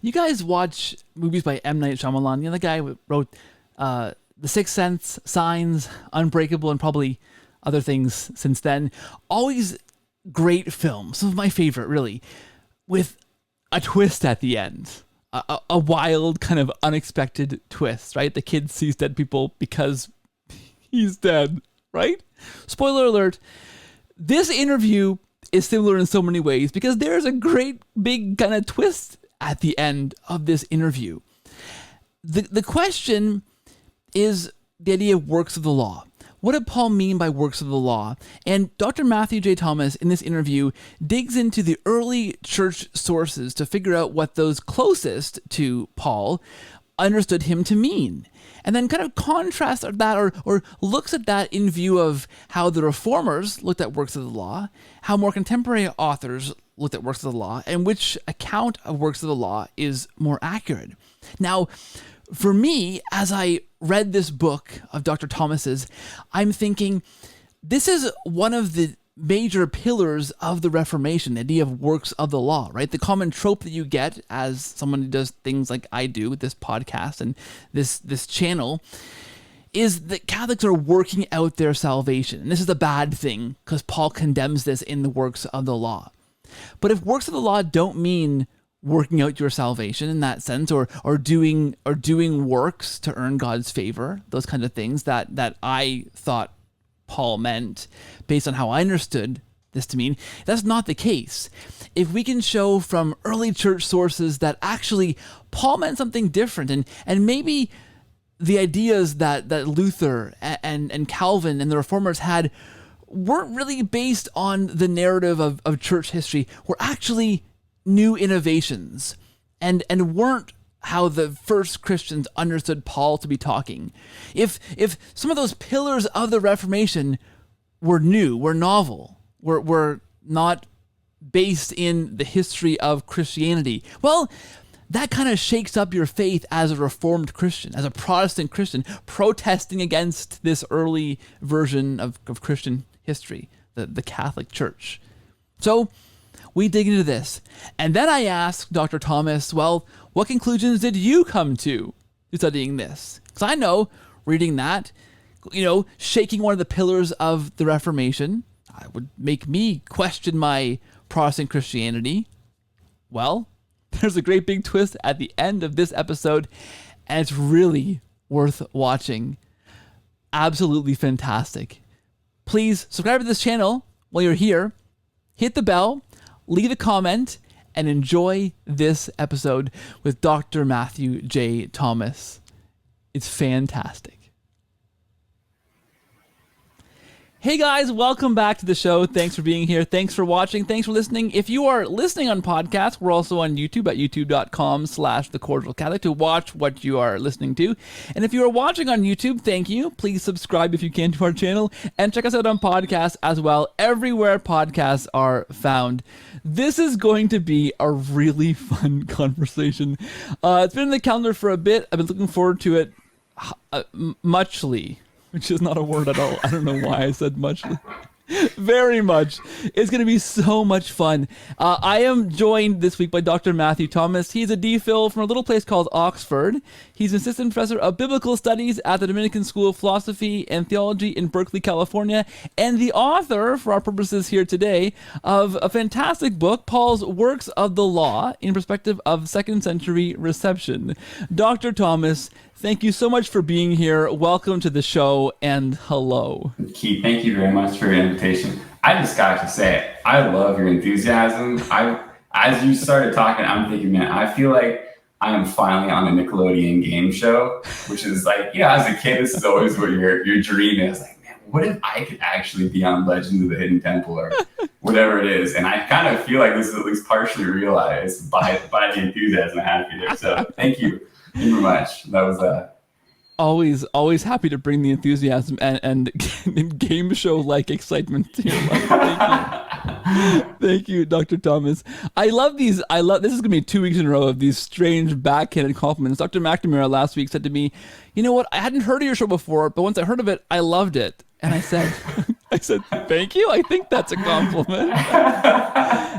You guys watch movies by M. Night Shyamalan? You know, the guy who wrote The Sixth Sense, Signs, Unbreakable, and probably other things since then. Always great films. Some of my favorite, really, with a twist at the end. A wild, kind of unexpected twist, right? The kid sees dead people because he's dead, right? Spoiler alert. This interview is similar in so many ways because there's a great big kind of twist at the end of this interview. The question is the idea of works of the law. What did Paul mean by works of the law? And Dr. Matthew J. Thomas in this interview digs into the early church sources to figure out what those closest to Paul understood him to mean. And then kind of contrasts that or looks at that in view of how the reformers looked at works of the law, how more contemporary authors looked at works of the law, and which account of works of the law is more accurate. Now, for me, as I read this book of Dr. Thomas's, I'm thinking this is one of the major pillars of the Reformation, the idea of works of the law, right? The common trope that you get as someone who does things like I do with this podcast and this channel is that Catholics are working out their salvation. And this is a bad thing because Paul condemns this in the works of the law. But if works of the law don't mean working out your salvation in that sense, or doing works to earn God's favor, those kind of things that I thought Paul meant based on how I understood this to mean, that's not the case. If we can show from early church sources that actually Paul meant something different, and maybe the ideas that Luther and Calvin and the Reformers had weren't really based on the narrative of church history, were actually new innovations and weren't how the first Christians understood Paul to be talking. If some of those pillars of the Reformation were new, were novel, were not based in the history of Christianity, well, that kind of shakes up your faith as a Reformed Christian, as a Protestant Christian, protesting against this early version of Christian history, the Catholic Church. So we dig into this. And then I asked Dr. Thomas, well, what conclusions did you come to studying this? Because I know, reading that, shaking one of the pillars of the Reformation, would make me question my Protestant Christianity. Well, there's a great big twist at the end of this episode, and it's really worth watching. Absolutely fantastic. Please subscribe to this channel while you're here. Hit the bell, leave a comment, and enjoy this episode with Dr. Matthew J. Thomas. It's fantastic. Hey guys, welcome back to the show. Thanks for being here. Thanks for watching. Thanks for listening. If you are listening on podcast, we're also on YouTube at youtube.com/The Cordial Catholic to watch what you are listening to. And if you are watching on YouTube, thank you. Please subscribe if you can to our channel and check us out on podcasts as well, everywhere podcasts are found. This is going to be a really fun conversation. It's been in the calendar for a bit. I've been looking forward to it muchly. Which is not a word at all. I don't know why I said much. Very much. It's going to be so much fun. I am joined this week by Dr. Matthew Thomas. He's a DPhil from a little place called Oxford. He's an assistant professor of biblical studies at the Dominican School of Philosophy and Theology in Berkeley, California, and the author, for our purposes here today, of a fantastic book, Paul's Works of the Law in Perspective of 2nd Century Reception. Dr. Thomas, thank you so much for being here. Welcome to the show, and hello. Keith, thank you very much for your invitation. I just got to say, I love your enthusiasm. As you started talking, I'm thinking, man, I feel like I am finally on a Nickelodeon game show, which is like, as a kid, this is always what your dream is. Like, man, what if I could actually be on Legends of the Hidden Temple or whatever it is? And I kind of feel like this is at least partially realized by the enthusiasm I have here. So thank you very much. That was Always happy to bring the enthusiasm and game show like excitement to your life. Thank you. Thank you, Dr. Thomas. I love these. This is gonna be 2 weeks in a row of these strange backhanded compliments. Dr. McNamara last week said to me, "You know what? I hadn't heard of your show before, but once I heard of it, I loved it." And I said, thank you. I think that's a compliment.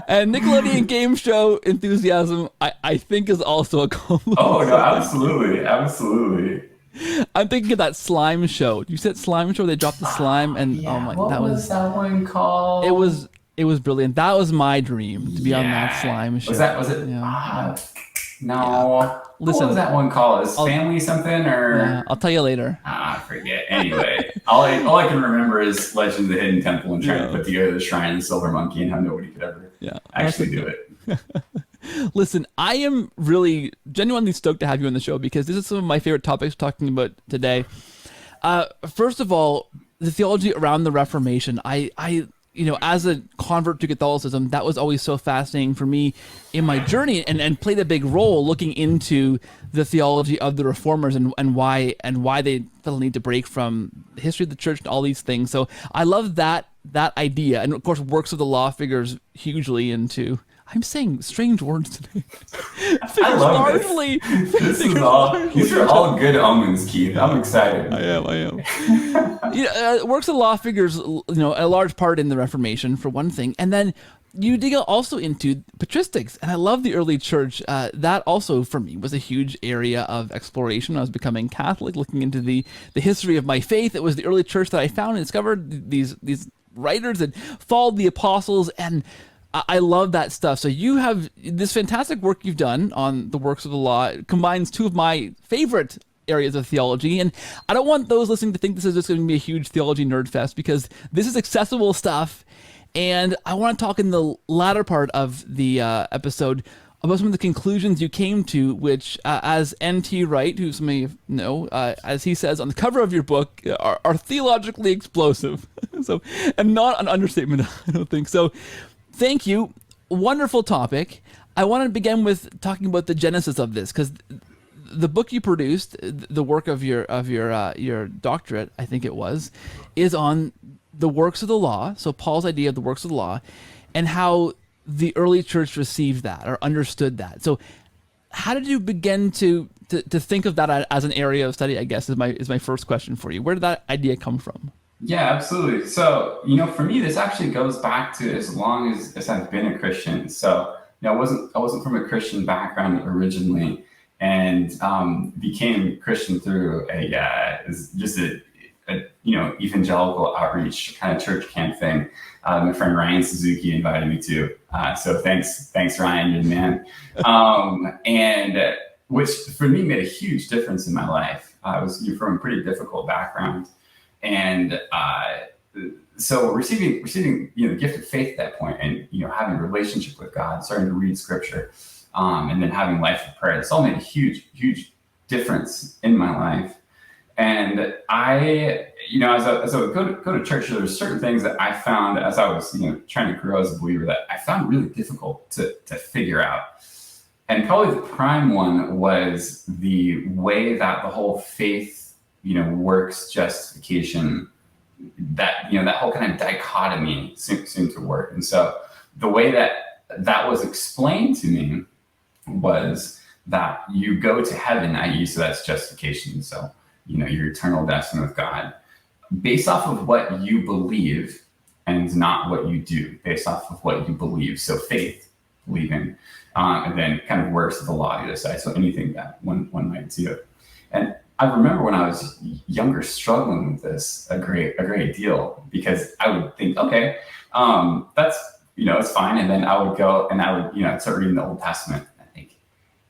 And Nickelodeon game show enthusiasm, I think is also a compliment. Oh no, absolutely. I'm thinking of that slime show. You said slime show. They dropped the slime, and Yeah, oh my, what that was that one called? It was brilliant. That was my dream to be on that slime show. Was it? Yeah. No. Yeah. Listen, what was that one called? Is Family something or? Yeah, I'll tell you later. I forget. Anyway, all I can remember is Legend of the Hidden Temple and trying to put together the Shrine of the Silver Monkey and how nobody could ever actually do it. Listen, I am really genuinely stoked to have you on the show because this is some of my favorite topics talking about today. First of all, the theology around the Reformation. I as a convert to Catholicism, that was always so fascinating for me in my journey and played a big role looking into the theology of the Reformers and why they felt the need to break from the history of the church and all these things. So I love that idea. And of course, works of the law figures hugely into... I'm saying strange words today. I love largely, this. These are all good omens, Keith. I'm excited. I am. Works of the law figures, a large part in the Reformation for one thing, and then you dig also into patristics, and I love the early church. That also for me was a huge area of exploration when I was becoming Catholic, looking into the history of my faith. It was the early church that I found and discovered these writers that followed the apostles, and I love that stuff. So you have this fantastic work you've done on the works of the law. It combines two of my favorite areas of theology. And I don't want those listening to think this is just going to be a huge theology nerd fest, because this is accessible stuff. And I want to talk in the latter part of the episode about some of the conclusions you came to, which, as N.T. Wright, who some of you know, as he says on the cover of your book, are theologically explosive. And not an understatement, I don't think. So thank you. Wonderful topic. I want to begin with talking about the genesis of this, because the book you produced, the work of your doctorate, I think it was, is on the works of the law. So Paul's idea of the works of the law, and how the early church received that or understood that. So how did you begin to think of that as an area of study, I guess, is my first question for you. Where did that idea come from? Yeah, absolutely. So, for me, this actually goes back to as long as I've been a Christian. So, I wasn't from a Christian background originally, and became Christian through just a evangelical outreach kind of church camp thing. My friend Ryan Suzuki invited me to. So thanks Ryan, you're the man. And which for me made a huge difference in my life. I was from a pretty difficult background. And so receiving the gift of faith at that point, and having a relationship with God, starting to read Scripture, and then having life of prayer, this all made a huge difference in my life. And I, as I would go to church, there were certain things that I found as I was trying to grow as a believer that I found really difficult to figure out. And probably the prime one was the way that the whole faith works justification, that whole kind of dichotomy seemed to work. And so the way that was explained to me was that you go to heaven, i.e., so that's justification. So, your eternal destiny with God, based off of what you believe and not what you do, based off of what you believe. So faith, believing, and then kind of works of the law on the other side. So anything that one might do. And I remember when I was younger struggling with this a great deal, because I would think, okay, that's, it's fine. And then I would go and I would, start reading the Old Testament. And I think,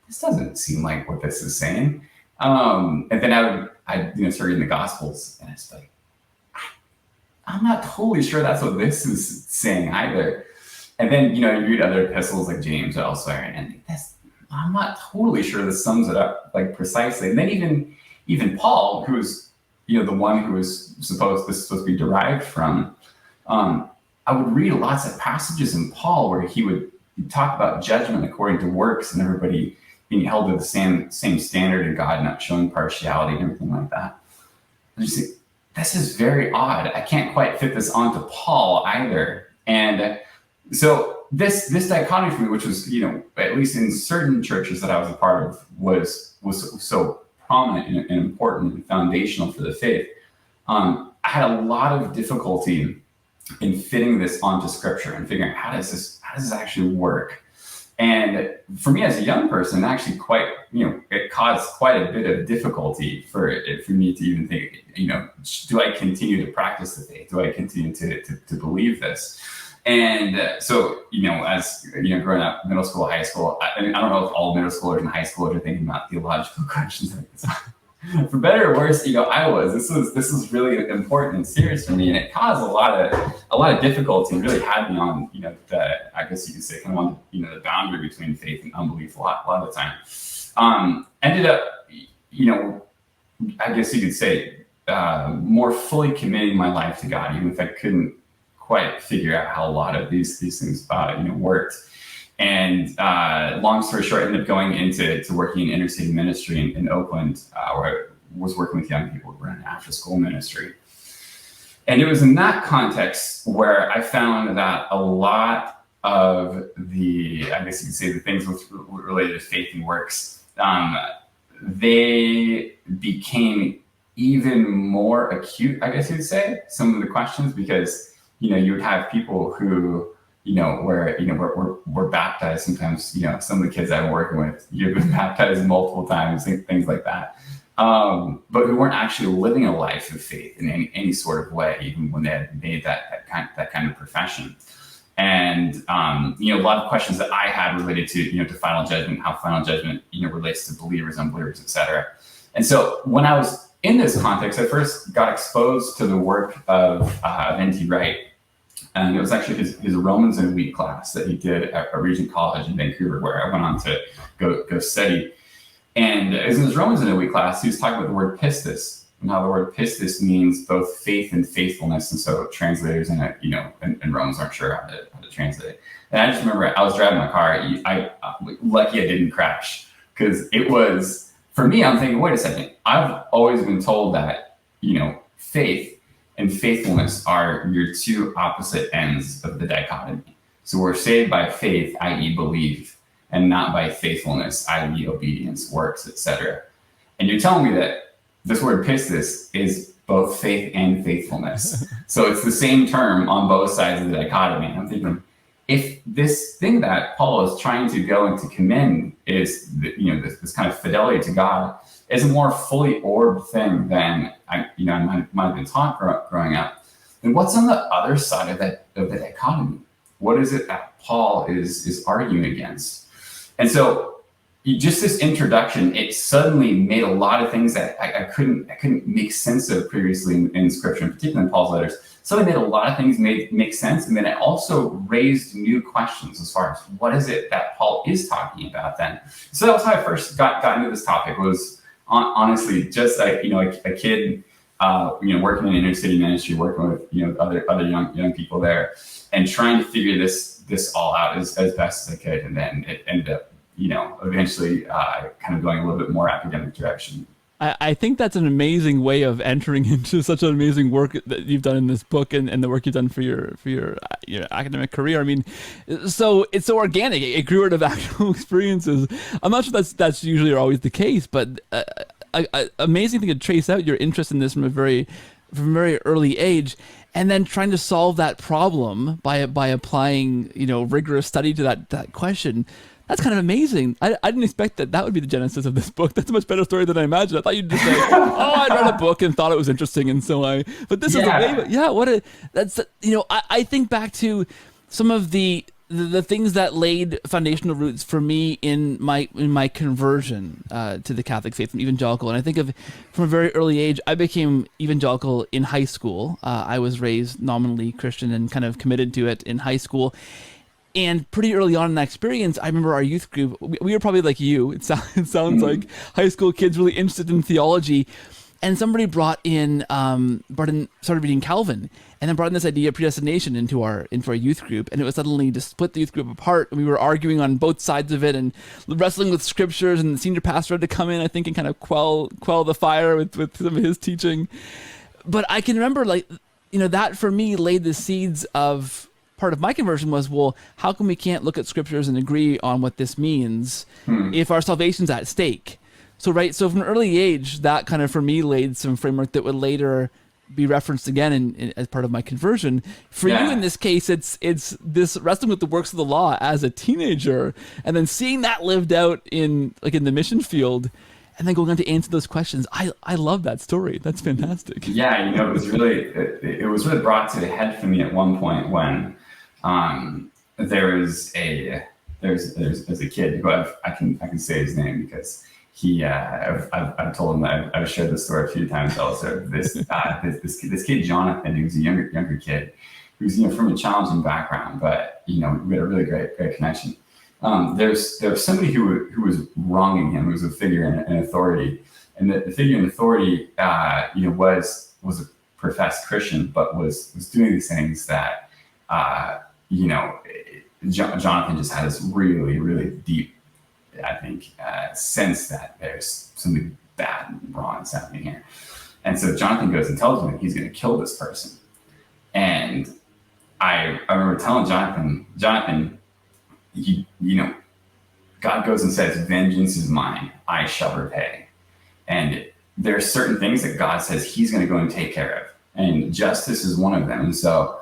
this doesn't seem like what this is saying. And then I'd start reading the Gospels, and it's like, I'm not totally sure that's what this is saying either. And then, you read other epistles like James or elsewhere, and I'm not totally sure this sums it up like precisely. And then even Paul, who's the one who was supposed to be derived from, I would read lots of passages in Paul where he would talk about judgment according to works, and everybody being held to the same standard in God, not showing partiality and everything like that. I just think, this is very odd. I can't quite fit this onto Paul either. And so this dichotomy for me, which was, at least in certain churches that I was a part of, was so prominent and important and foundational for the faith. I had a lot of difficulty in fitting this onto Scripture and figuring out how does this actually work. And for me as a young person, actually it caused quite a bit of difficulty for me to even think, do I continue to practice the faith? Do I continue to believe this? And so, as growing up, middle school, high school, I don't know if all middle schoolers and high schoolers are thinking about theological questions like this. For better or worse, I was. This was really important and serious for me, and it caused a lot of difficulty, and really had me on, I guess you could say, kind of on, the boundary between faith and unbelief a lot of the time. Ended up, I guess you could say, more fully committing my life to God, even if I couldn't quite figure out how a lot of these things worked. And long story short, I ended up going into working in inner city ministry in Oakland, where I was working with young people who ran after school ministry. And it was in that context where I found that a lot of the, I guess you could say, the things related to faith and works, they became even more acute, I guess you'd say, some of the questions, because, you would have people who, were baptized sometimes, some of the kids I'm working with, you've been baptized multiple times, things like that. But who weren't actually living a life of faith in any sort of way, even when they had made that kind of profession. And, a lot of questions that I had related to final judgment, how final judgment, relates to believers, unbelievers, etc. And so when I was in this context, I first got exposed to the work of N.T. Wright. And it was actually his Romans in a Week class that he did at Regent College in Vancouver, where I went on to go study. And in his Romans in a Week class, he was talking about the word pistis, and how the word pistis means both faith and faithfulness. And so translators in Romans aren't sure how to translate it. And I just remember I was driving my car. Lucky I didn't crash, because it was, for me, I'm thinking, wait a second. I've always been told that, faith and faithfulness are your two opposite ends of the dichotomy. So we're saved by faith, i.e. belief, and not by faithfulness, i.e. obedience, works, etc. And you're telling me that this word pistis is both faith and faithfulness. So it's the same term on both sides of the dichotomy. I'm thinking, if this thing that Paul is trying to go and to commend is, this kind of fidelity to God, is a more fully orbed thing than I might have been taught growing up, then what's on the other side of the dichotomy? What is it that Paul is arguing against? And so, just this introduction, it suddenly made a lot of things that I couldn't make sense of previously in Scripture, and particularly in Paul's letters. Suddenly made a lot of things make sense, and then it also raised new questions as far as what is it that Paul is talking about then. So that was how I first got into this topic. Was honestly just like a kid, working in inner city ministry, working with other young people there, and trying to figure this all out as best as I could, and then it ended up eventually kind of going a little bit more academic direction. I think that's an amazing way of entering into such an amazing work that you've done in this book, and the work you've done for your academic career. I mean, so it's so organic. It grew out of actual experiences. I'm not sure that's usually or always the case, but amazing thing to trace out your interest in this from a very early age, and then trying to solve that problem by applying rigorous study to that question. That's kind of amazing. I didn't expect that would be the genesis of this book. That's a much better story than I imagined. I thought you'd just say, "Oh, I read a book and thought it was interesting, and so I." But this is I think back to some of the things that laid foundational roots for me in my conversion to the Catholic faith and evangelical. And I think of from a very early age, I became evangelical in high school. I was raised nominally Christian and kind of committed to it in high school. And pretty early on in that experience, I remember our youth group, we were probably like you. It sounds like high school kids really interested in theology. and somebody started reading Calvin, and then brought in this idea of predestination into our youth group, and it was suddenly to split the youth group apart, and we were arguing on both sides of it and wrestling with scriptures, and the senior pastor had to come in, I think, and kind of quell the fire with some of his teaching. But I can remember, that for me laid the seeds of part of my conversion was, well, how come we can't look at scriptures and agree on what this means if our salvation's at stake? So from an early age, that kind of for me laid some framework that would later be referenced again as part of my conversion. For you in this case, it's this wrestling with the works of the law as a teenager, and then seeing that lived out in the mission field, and then going on to answer those questions. I love that story. That's fantastic. Yeah, it was really brought to a head for me at one point when there's a kid who I can say his name because he I've told him that I've shared this story a few times also. This kid Jonathan, who's a younger kid, who's from a challenging background, but we had a really great connection. There was somebody who was wronging him, who was a figure in authority, and the figure in authority was a professed Christian, but was doing these things that Jonathan just had this really, really deep, I think, sense that there's something bad and wrong that's happening here. And so Jonathan goes and tells him that he's going to kill this person. And I remember telling Jonathan, God goes and says, vengeance is mine, I shall repay. And there are certain things that God says he's going to go and take care of. And justice is one of them. And so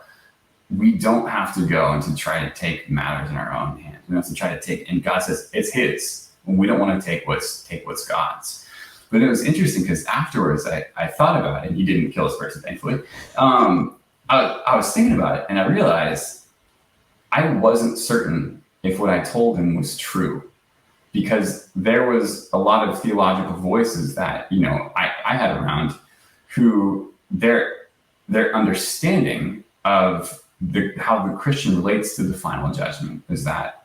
we don't have to go and to try to take matters in our own hands. We don't have to try to take, and God says it's his. And we don't want to take what's God's. But it was interesting because afterwards I thought about it, and he didn't kill this person, thankfully. I was thinking about it, and I realized I wasn't certain if what I told him was true, because there was a lot of theological voices that I had around who their understanding of how the Christian relates to the final judgment is that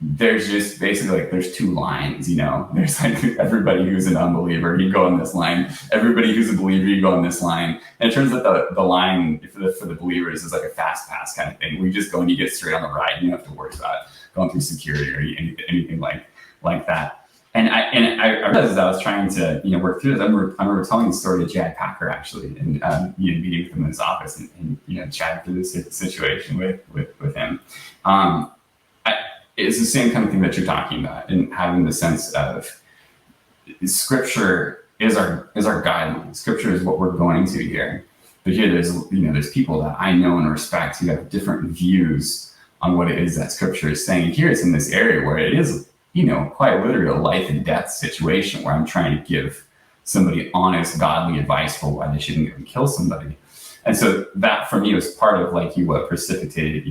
there's just basically there's two lines, there's everybody who's an unbeliever, you go on this line. Everybody who's a believer, you go on this line. And it turns out the line for the believers is like a fast pass kind of thing. We just go and you get straight on the ride. You don't have to worry about going through security or anything like that. And I realized as I was trying to work through this, I remember telling the story to Jad Packer actually, and meeting with him in his office and chatting through this situation with him. It's the same kind of thing that you're talking about, and having the sense of Scripture is our guideline. Scripture is what we're going to here. But here there's people that I know and respect who have different views on what it is that Scripture is saying. Here it's in this area where it is quite literally a life and death situation where I'm trying to give somebody honest, godly advice for why they shouldn't even kill somebody. And so that for me was part of what precipitated,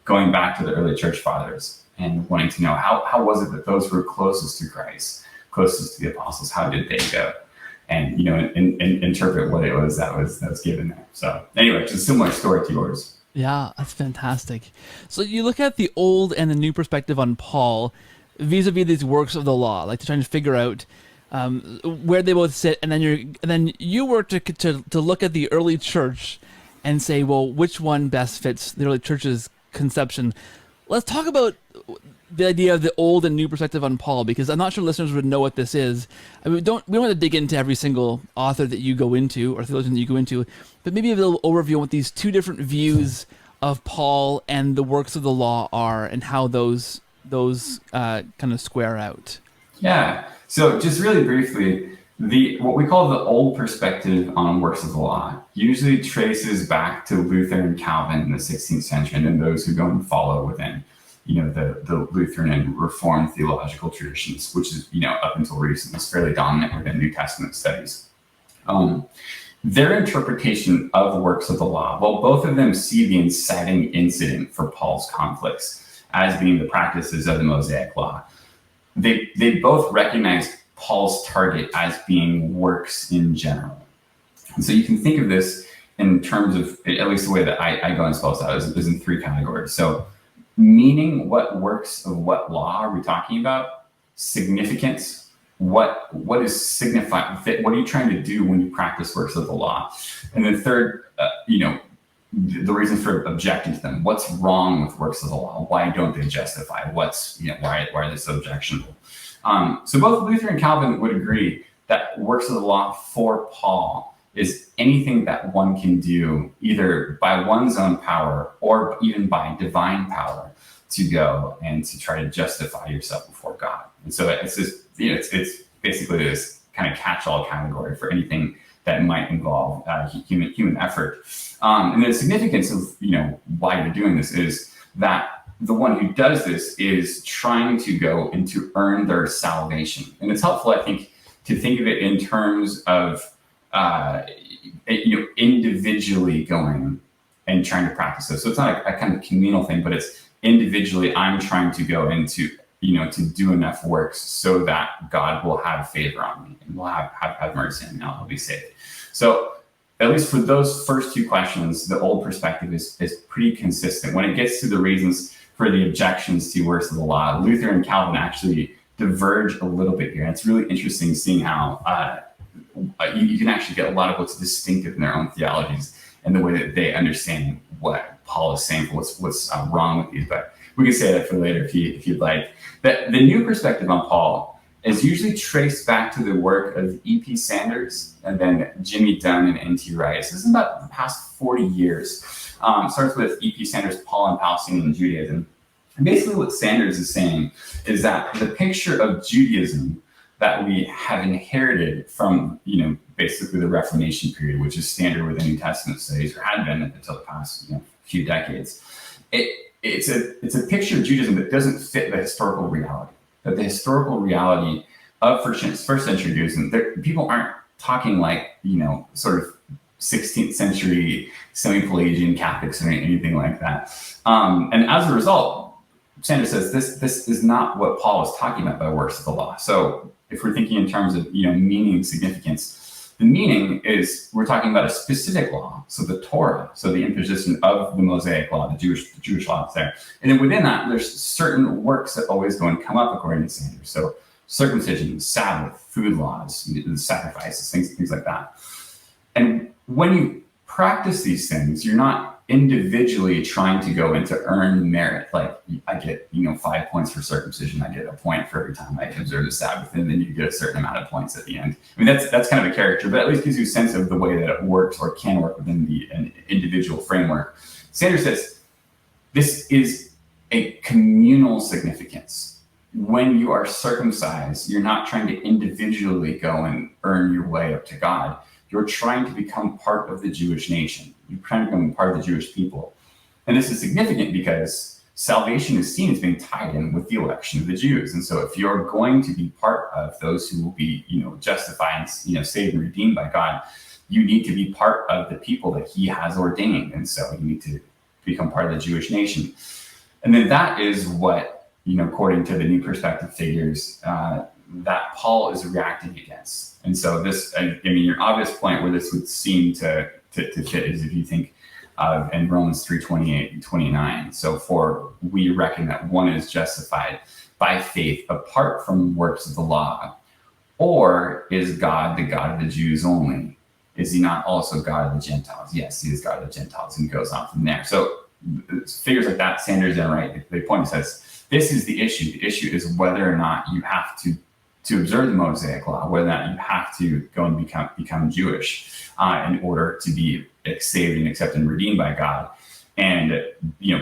going back to the early church fathers and wanting to know how was it that those who were closest to Christ, closest to the apostles, how did they go? And, interpret what it was that was given there. So anyway, it's a similar story to yours. Yeah, that's fantastic. So you look at the old and the new perspective on Paul vis-a-vis these works of the law, to trying to figure out where they both sit, and then you were to look at the early church and say, well, which one best fits the early church's conception. Let's talk about the idea of the old and new perspective on Paul, because I'm not sure listeners would know what this is. I mean, we don't want to dig into every single author that you go into or theologian that you go into, but maybe a little overview on what these two different views of Paul and the works of the law are, and how those kind of square out. Yeah. So just really briefly, what we call the old perspective on works of the law usually traces back to Luther and Calvin in the 16th century, and then those who go and follow within, the Lutheran and Reformed theological traditions, which is, up until recently is fairly dominant within New Testament studies. Their interpretation of the works of the law, well, both of them see the inciting incident for Paul's conflicts as being the practices of the Mosaic Law. They both recognize Paul's target as being works in general. And so you can think of this in terms of, at least the way that I go and spell this out, is in three categories. So meaning, what works of what law are we talking about? Significance, what is signifying? What are you trying to do when you practice works of the law? And then third, the reasons for objecting to them. What's wrong with works of the law? Why don't they justify? Why are they so objectionable? So both Luther and Calvin would agree that works of the law for Paul is anything that one can do either by one's own power or even by divine power to go and to try to justify yourself before God. And so it's just, it's basically this kind of catch-all category for anything that might involve human effort. And the significance of why you're doing this is that the one who does this is trying to go and to earn their salvation. And it's helpful, I think, to think of it in terms of individually going and trying to practice this. So it's not a kind of communal thing, but it's individually. I'm trying to go into to do enough works so that God will have favor on me and will have mercy on me. I'll be saved. So at least for those first two questions, the old perspective is pretty consistent. When it gets to the reasons for the objections to works of the law, Luther and Calvin actually diverge a little bit here. And it's really interesting seeing how you can actually get a lot of what's distinctive in their own theologies and the way that they understand what Paul is saying for what's wrong with these. But we can say that for later if you'd like. The new perspective on Paul is usually traced back to the work of E.P. Sanders and then Jimmy Dunn and N.T. Wright. This is about the past 40 years. Starts with E.P. Sanders, Paul and Palestinian Judaism. And basically what Sanders is saying is that the picture of Judaism that we have inherited from, basically the Reformation period, which is standard with the New Testament studies, or had been until the past few decades. It's a picture of Judaism that doesn't fit the historical reality. That the historical reality of first century Judaism, people aren't talking like, sort of 16th century semi-Pelagian Catholics or anything like that. And as a result, Sanders says this is not what Paul is talking about by works of the law. So if we're thinking in terms of meaning, significance, the meaning is we're talking about a specific law, so the Torah, so the imposition of the Mosaic law, the Jewish law is there. And then within that, there's certain works that always go and come up according to Sanders. So circumcision, Sabbath, food laws, sacrifices, things like that. And when you practice these things, you're not individually trying to go and to earn merit. Like I get 5 points for circumcision, I get a point for every time I observe the Sabbath, and then you get a certain amount of points at the end. I mean, that's kind of a caricature, but at least gives you a sense of the way that it works or can work within an individual framework. Sanders says this is a communal significance. When you are circumcised, you're not trying to individually go and earn your way up to God. You're trying to become part of the Jewish nation. You're trying to become part of the Jewish people. And this is significant because salvation is seen as being tied in with the election of the Jews. And so if you're going to be part of those who will be, justified, saved and redeemed by God, you need to be part of the people that he has ordained. And so you need to become part of the Jewish nation. And then that is what, according to the New Perspective figures, that Paul is reacting against. And so this, your obvious point where this would seem to fit is if you think of in Romans 3:28 and 29. So for we reckon that one is justified by faith apart from works of the law, or is God the God of the Jews only? Is he not also God of the Gentiles? Yes, he is God of the Gentiles, and goes on from there. So figures like that, Sanders and Wright, they point and says, this is the issue. The issue is whether or not you have to observe the Mosaic law, whether or not you have to go and become Jewish in order to be saved and accepted and redeemed by God. And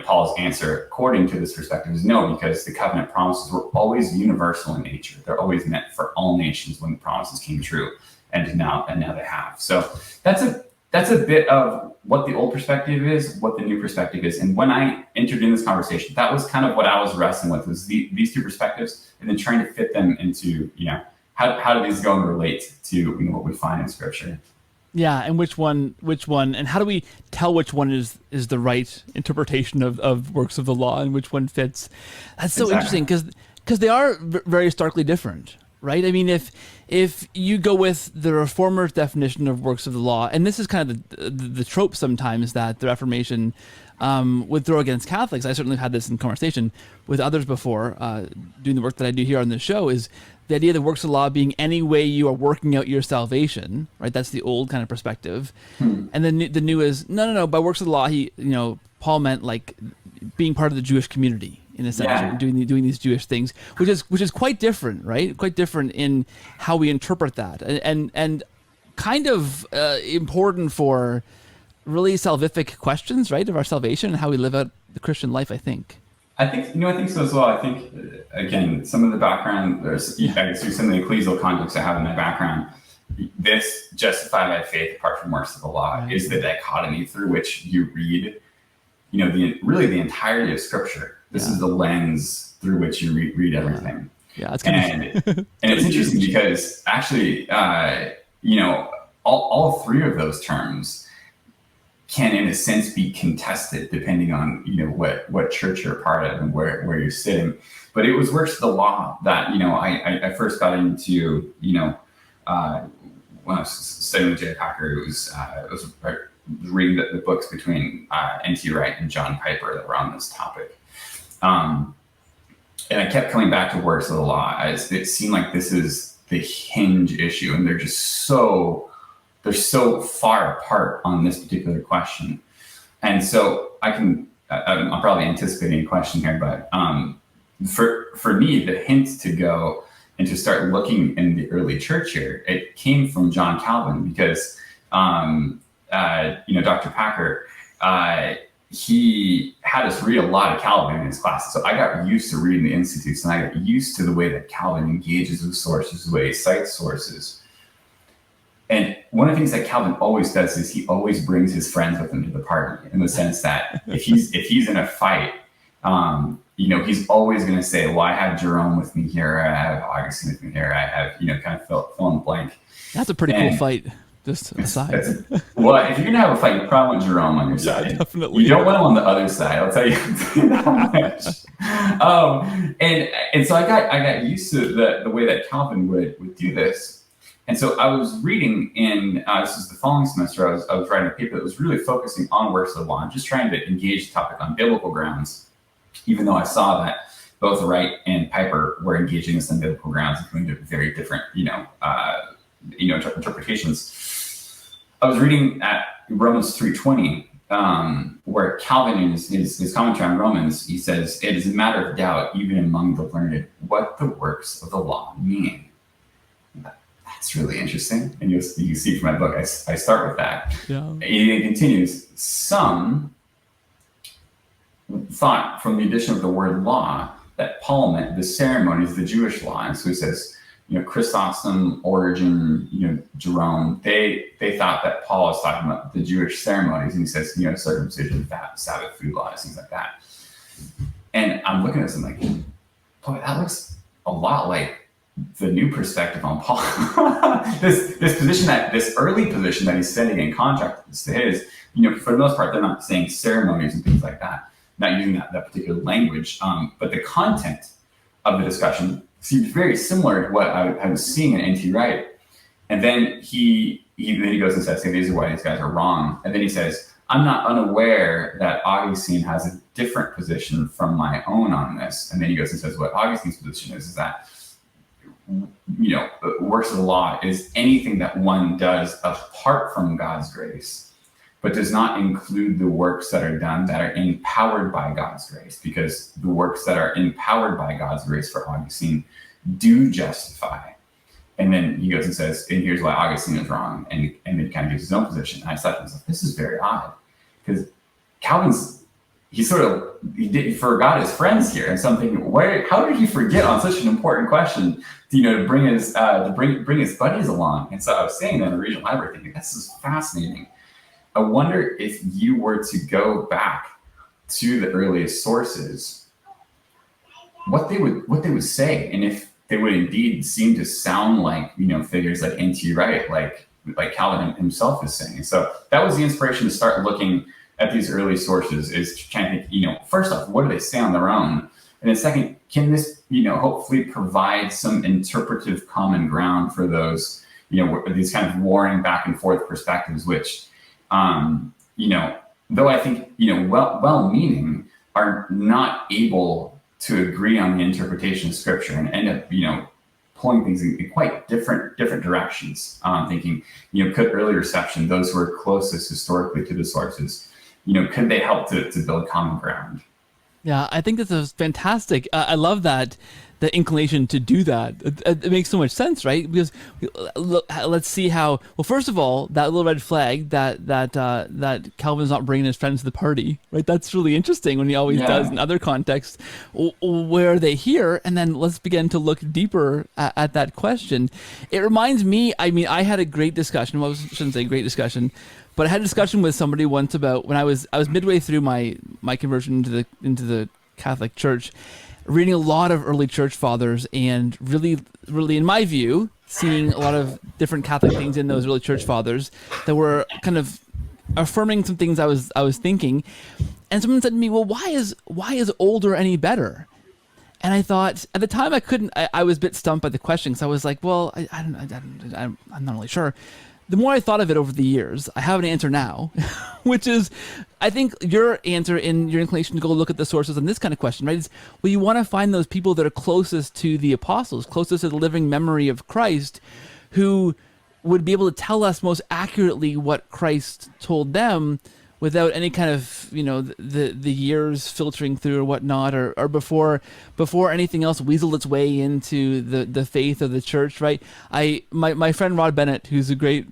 Paul's answer, according to this perspective, is no, because the covenant promises were always universal in nature. They're always meant for all nations when the promises came true, and now they have. So that's a bit of what the old perspective is, what the new perspective is. And when I entered in this conversation, that was kind of what I was wrestling with, was these two perspectives, and then trying to fit them into, how do these go and relate to what we find in Scripture. Yeah, and which one, and how do we tell which one is the right interpretation of works of the law and which one fits? That's so interesting because they are very starkly different, right? I mean, if you go with the Reformers' definition of works of the law, and this is kind of the trope sometimes that the Reformation with Throw Against Catholics, I certainly had this in conversation with others before, doing the work that I do here on this show, is the idea of the works of the law being any way you are working out your salvation, right? That's the old kind of perspective. And then the new is, no, by works of the law, Paul meant like being part of the Jewish community in a sense, doing these Jewish things, which is quite different, right? Quite different in how we interpret that, and kind of important for really salvific questions, right, of our salvation and how we live out the Christian life, I think. I think so as well. I think, again, some of the background, I guess through some of the ecclesial context I have in my background, this justified by faith apart from works of the law is the dichotomy through which you read, really the entirety of Scripture. This is the lens through which you read everything. Yeah, it's and it's interesting because actually, all three of those terms can, in a sense, be contested depending on what church you're a part of and where you're sitting. But it was works of the law that I first got into. When I was studying with J. Packer, it was reading the books between N.T. Wright and John Piper that were on this topic. And I kept coming back to works of the law. It seemed like this is the hinge issue, and they're so far apart on this particular question. And so I'm probably anticipating a question here, but for me, the hint to go and to start looking in the early church here, it came from John Calvin, because Dr. Packer, he had us read a lot of Calvin in his classes. So I got used to reading the Institutes, and I got used to the way that Calvin engages with sources, the way he cites sources. And one of the things that Calvin always does is he always brings his friends with him to the party, in the sense that if he's in a fight, he's always going to say, well, I have Jerome with me here, I have Augustine with me here, I have, kind of fill in the blank. That's a pretty cool fight. Just aside. Well, if you're going to have a fight, you probably want Jerome on your side. Yeah, definitely. You don't want him on the other side, I'll tell you that much. And so I got used to the way that Calvin would do this. And so I was reading this is the following semester, I was writing a paper that was really focusing on works of the law, and just trying to engage the topic on biblical grounds, even though I saw that both Wright and Piper were engaging this on biblical grounds and coming to very different, interpretations. I was reading at Romans 3:20, where Calvin, in his commentary on Romans, he says, it is a matter of doubt, even among the learned, what the works of the law mean. That's really interesting. And you see from my book, I start with that. Yeah. And it continues, some thought from the addition of the word law that Paul meant the ceremonies of the Jewish law. And so he says, Chrysostom, Origen, Jerome, they thought that Paul was talking about the Jewish ceremonies, and he says, circumcision, Sabbath, food laws, things like that. And I'm looking at this and I'm like, boy, that looks a lot like the new perspective on Paul. this early position that he's setting in contrast to his, for the most part, they're not saying ceremonies and things like that, not using that particular language, but the content of the discussion seemed very similar to what I was seeing in N.T. Wright. And then he goes and says, hey, these are why these guys are wrong. And then he says, I'm not unaware that Augustine has a different position from my own on this. And then he goes and says, what Augustine's position is that, works of the law is anything that one does apart from God's grace, but does not include the works that are done that are empowered by God's grace, because the works that are empowered by God's grace for Augustine do justify. And then he goes and says, and here's why Augustine is wrong, and then he kind of gives his own position. And I thought to myself, this is very odd, because Calvin's, he forgot his friends here, and so I'm thinking, how did he forget on such an important question, to bring his buddies along? And so I was saying that in the regional library, thinking, this is fascinating. I wonder if you were to go back to the earliest sources, what they would say, and if they would indeed seem to sound like figures like N.T. Wright, like Calvin himself is saying. And so that was the inspiration to start looking at these early sources, is trying to think, first off, what do they say on their own, and then second, can this hopefully provide some interpretive common ground for those these kind of warring back and forth perspectives, which though I think, well-meaning, are not able to agree on the interpretation of Scripture and end up, pulling things in quite different directions. Thinking, could early reception, those who are closest historically to the sources, could they help to build common ground? Yeah, I think that's fantastic. I love that, the inclination to do that. It makes so much sense, right? Because let's see how. Well, first of all, that little red flag that Calvin's not bringing his friends to the party, right? That's really interesting when he always does in other contexts. Where are they here? And then let's begin to look deeper at that question. It reminds me. I mean, I had a great discussion. Well, I shouldn't say great discussion. But I had a discussion with somebody once about when I was midway through my conversion into the Catholic Church, reading a lot of early church fathers, and really in my view, seeing a lot of different Catholic things in those early church fathers that were kind of affirming some things I was thinking. And someone said to me, "Well, why is older any better?" And I thought at the time I was a bit stumped by the question, because I was like, "Well, I'm not really sure." The more I thought of it over the years, I have an answer now, which is, I think your answer in your inclination to go look at the sources on this kind of question, right, is, well, you want to find those people that are closest to the apostles, closest to the living memory of Christ, who would be able to tell us most accurately what Christ told them without any kind of, the years filtering through or whatnot, or before anything else weaseled its way into the faith of the church, right? My friend Rod Bennett, who's a great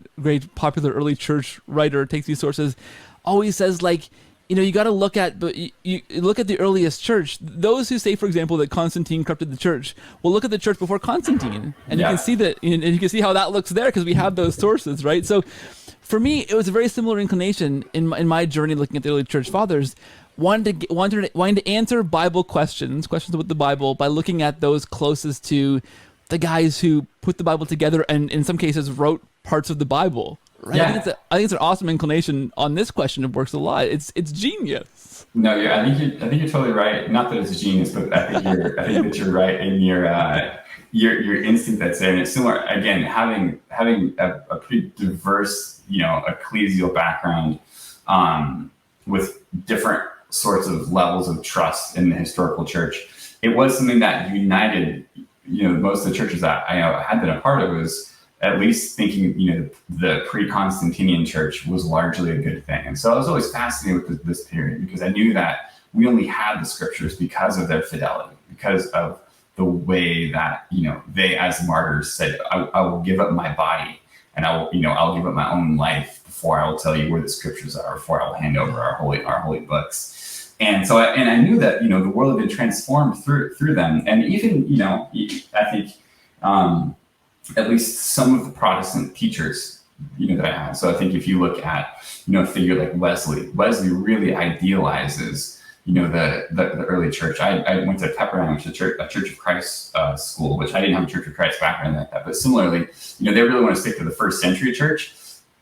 popular early church writer, takes these sources, always says, like, you got to look at, but you look at the earliest church. Those who say, for example, that Constantine corrupted the church, well, look at the church before Constantine, and you can see that, and you can see how that looks there, because we have those sources, right? So, for me, it was a very similar inclination in my journey looking at the early church fathers, wanting to answer Bible questions about the Bible, by looking at those closest to the guys who put the Bible together and in some cases wrote parts of the Bible. Right? Yeah. I think it's an awesome inclination on this question. It works a lot. It's genius. No, I think you're totally right. Not that it's a genius, but I think that you're right in your instinct that's there. And it's similar, again, having a pretty diverse, ecclesial background, with different sorts of levels of trust in the historical church. It was something that united, most of the churches that I had been a part of, was at least thinking, the pre-Constantinian church was largely a good thing. And so I was always fascinated with this period, because I knew that we only had the scriptures because of their fidelity, because of the way that, they as martyrs said, I will give up my body, and I'll give up my own life before I will tell you where the scriptures are, before I will hand over our holy books. And so I knew that, the world had been transformed through them. And even, I think, at least some of the Protestant teachers, that I had. So I think if you look at, a figure like Wesley really idealizes, the early church. I went to Pepperdine, which is a Church of Christ school, which I didn't have a Church of Christ background like that. But similarly, they really want to stick to the first century church.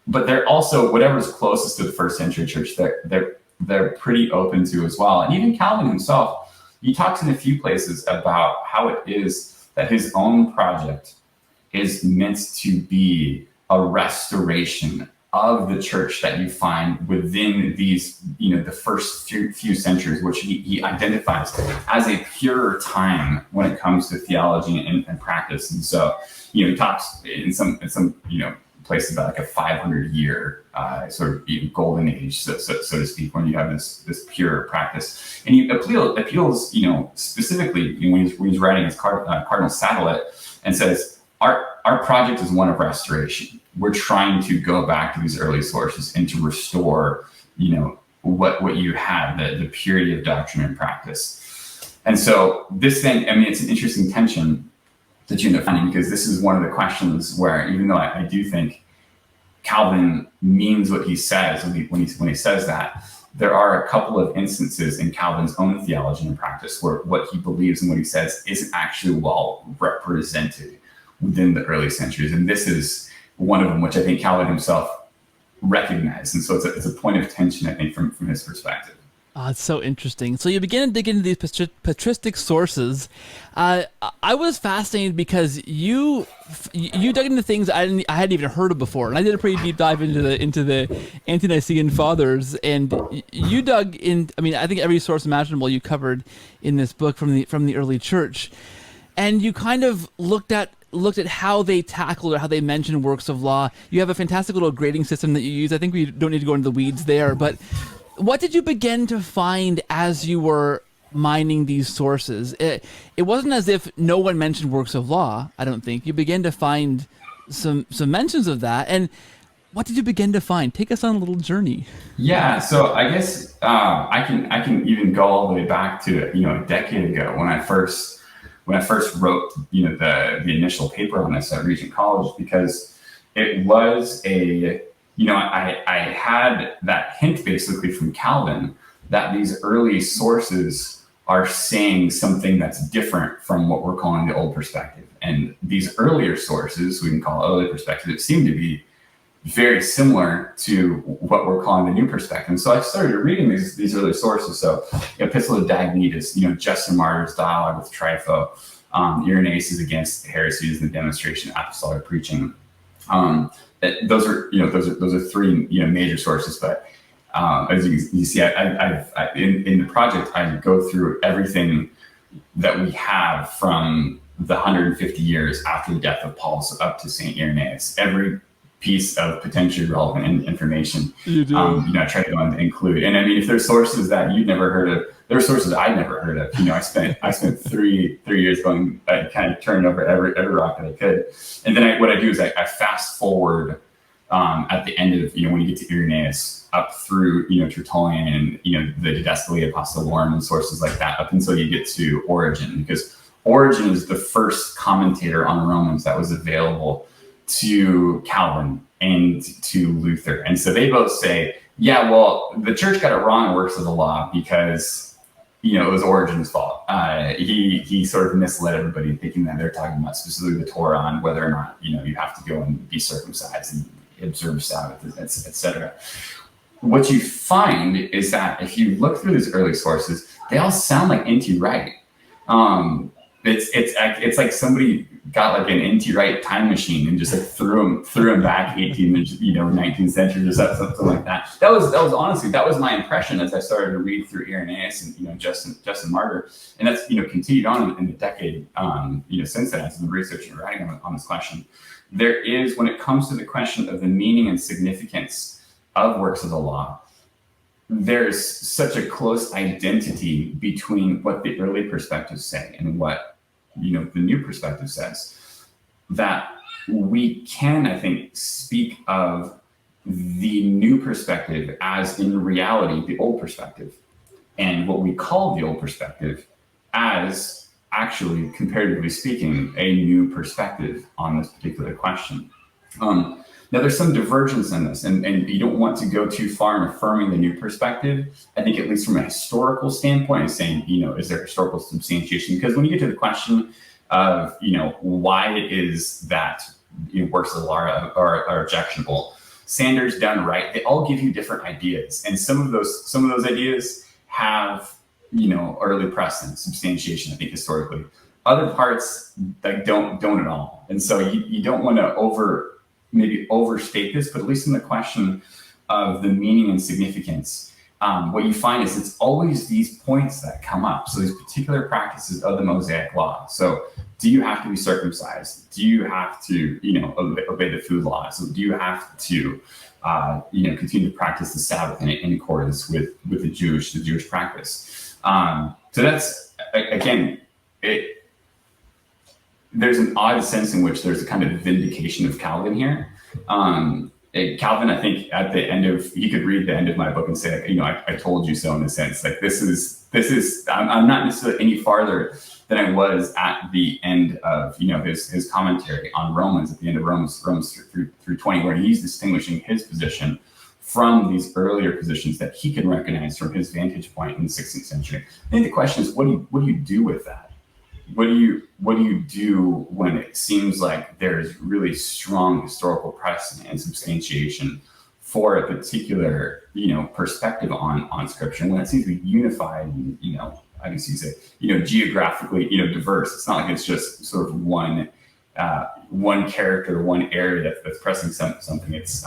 But they're also, whatever's closest to the first century church, they're pretty open to as well. And even Calvin himself, he talks in a few places about how it is that his own project is meant to be a restoration of the church that you find within these, the first few centuries, which he identifies as a purer time when it comes to theology and practice. And so, he talks in some places about like a 500-year sort of golden age, so to speak, when you have this pure practice. And he appeals, specifically when he's writing his Cardinal Satellite, and says, our project is one of restoration. We're trying to go back to these early sources and to restore, what you had, the purity of doctrine and practice. And so this thing, it's an interesting tension that you end up finding, because this is one of the questions where, even though I do think Calvin means what he says when he says that, there are a couple of instances in Calvin's own theology and practice where what he believes and what he says isn't actually well represented within the early centuries. And this is one of them, which I think Calvin himself recognized. And so it's a point of tension, I think, from his perspective. It's so interesting. So you begin to dig into these patristic sources. I was fascinated because you dug into things I hadn't even heard of before, and I did a pretty deep dive into the ante-Nicene fathers, and you dug in. I mean, I think every source imaginable you covered in this book from the early church, and you kind of looked at how they tackled or how they mentioned works of law. You have a fantastic little grading system that you use. I think we don't need to go into the weeds there, but what did you begin to find as you were mining these sources? It wasn't as if no one mentioned works of law, I don't think. You began to find some mentions of that. And what did you begin to find? Take us on a little journey. Yeah, so I guess I can even go all the way back to a decade ago when I first wrote the initial paper on this at Regent College, because it was I had that hint basically from Calvin that these early sources are saying something that's different from what we're calling the old perspective. And these earlier sources, we can call early perspective, seem to be very similar to what we're calling the new perspective. And so I started reading these early sources. So Epistle of Diognetus, Justin Martyr's dialogue with Trypho, Irenaeus against heresies and the demonstration of apostolic preaching. Those are three major sources. But as you see, I in the project, I go through everything that we have from the 150 years after the death of Paul, so up to Saint Irenaeus. Every piece of potentially relevant information, I try to go and include. And I mean, if there's sources that you'd never heard of, there are sources I'd never heard of. I spent three years going, I kind of turned over every rock that I could. And then what I do is I fast forward at the end of, when you get to Irenaeus, up through, Tertullian and, the Didascalia Apostolorum and sources like that, up until you get to Origen, because Origen is the first commentator on Romans that was available to Calvin and to Luther. And so they both say, yeah, well, the church got it wrong in works of the law because, it was Origen's fault. He sort of misled everybody thinking that they're talking about specifically the Torah and whether or not, you have to go and be circumcised and observe Sabbath, etc. What you find is that if you look through these early sources, they all sound like N.T. Wright. It's like somebody got like an N.T. Wright time machine and just like threw him back 19th century or something like that. That was honestly, that was my impression as I started to read through Irenaeus and Justin Martyr, and that's continued on in the decade since then as I've been researching and writing on this question. There is, when it comes to the question of the meaning and significance of works of the law, there's such a close identity between what the early perspectives say and what the new perspective says, that we can, I think, speak of the new perspective as in reality the old perspective, and what we call the old perspective as actually, comparatively speaking, a new perspective on this particular question. Now, there's some divergence in this, and you don't want to go too far in affirming the new perspective. I think, at least from a historical standpoint, is saying, is there historical substantiation? Because when you get to the question of, why it is that works of the law are objectionable, Sanders, Dunn, Wright, they all give you different ideas, and some of those ideas have early precedent, substantiation, I think, historically. Other parts that don't at all, and so you don't want to overstate this, but at least in the question of the meaning and significance, what you find is it's always these points that come up. So these particular practices of the Mosaic law. So do you have to be circumcised? Do you have to, obey the food laws? So do you have to, continue to practice the Sabbath in accordance with the Jewish practice? So that's, again, there's an odd sense in which there's a kind of vindication of Calvin here. Calvin, I think, at the end of, he could read the end of my book and say, I told you so, in a sense. Like, this is, I'm not necessarily any farther than I was at the end of, his commentary on Romans, at the end of Romans through 20, where he's distinguishing his position from these earlier positions that he can recognize from his vantage point in the 16th century. I think the question is, what do you do with that? What do you do when it seems like there's really strong historical precedent and substantiation for a particular, perspective on Scripture. And when it seems to be unified, and, I guess you say, geographically, diverse. It's not like it's just sort of one character, one area that's pressing something. It's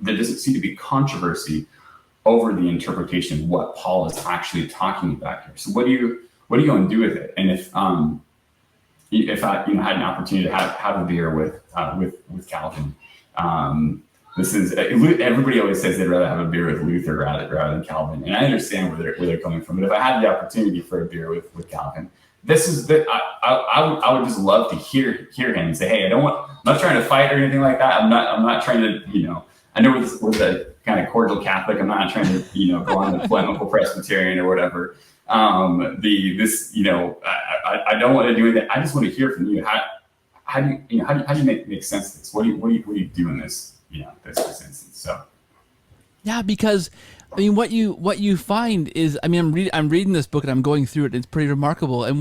there doesn't seem to be controversy over the interpretation of what Paul is actually talking about here. So what are you going to do with it? And if I had an opportunity to have a beer with Calvin, this is everybody always says they'd rather have a beer with Luther rather than Calvin, and I understand where they're coming from. But if I had the opportunity for a beer with Calvin, this is I would just love to hear him say, hey, I'm not trying to fight or anything like that. I'm not trying to, I know we're the kind of cordial Catholic. I'm not trying to, go on the polemical Presbyterian or whatever. I don't want to do that. I just want to hear from you. How do you make sense of this? What do you do in this, this instance? So. Yeah, because what you find is, I'm reading this book and I'm going through it. And it's pretty remarkable. And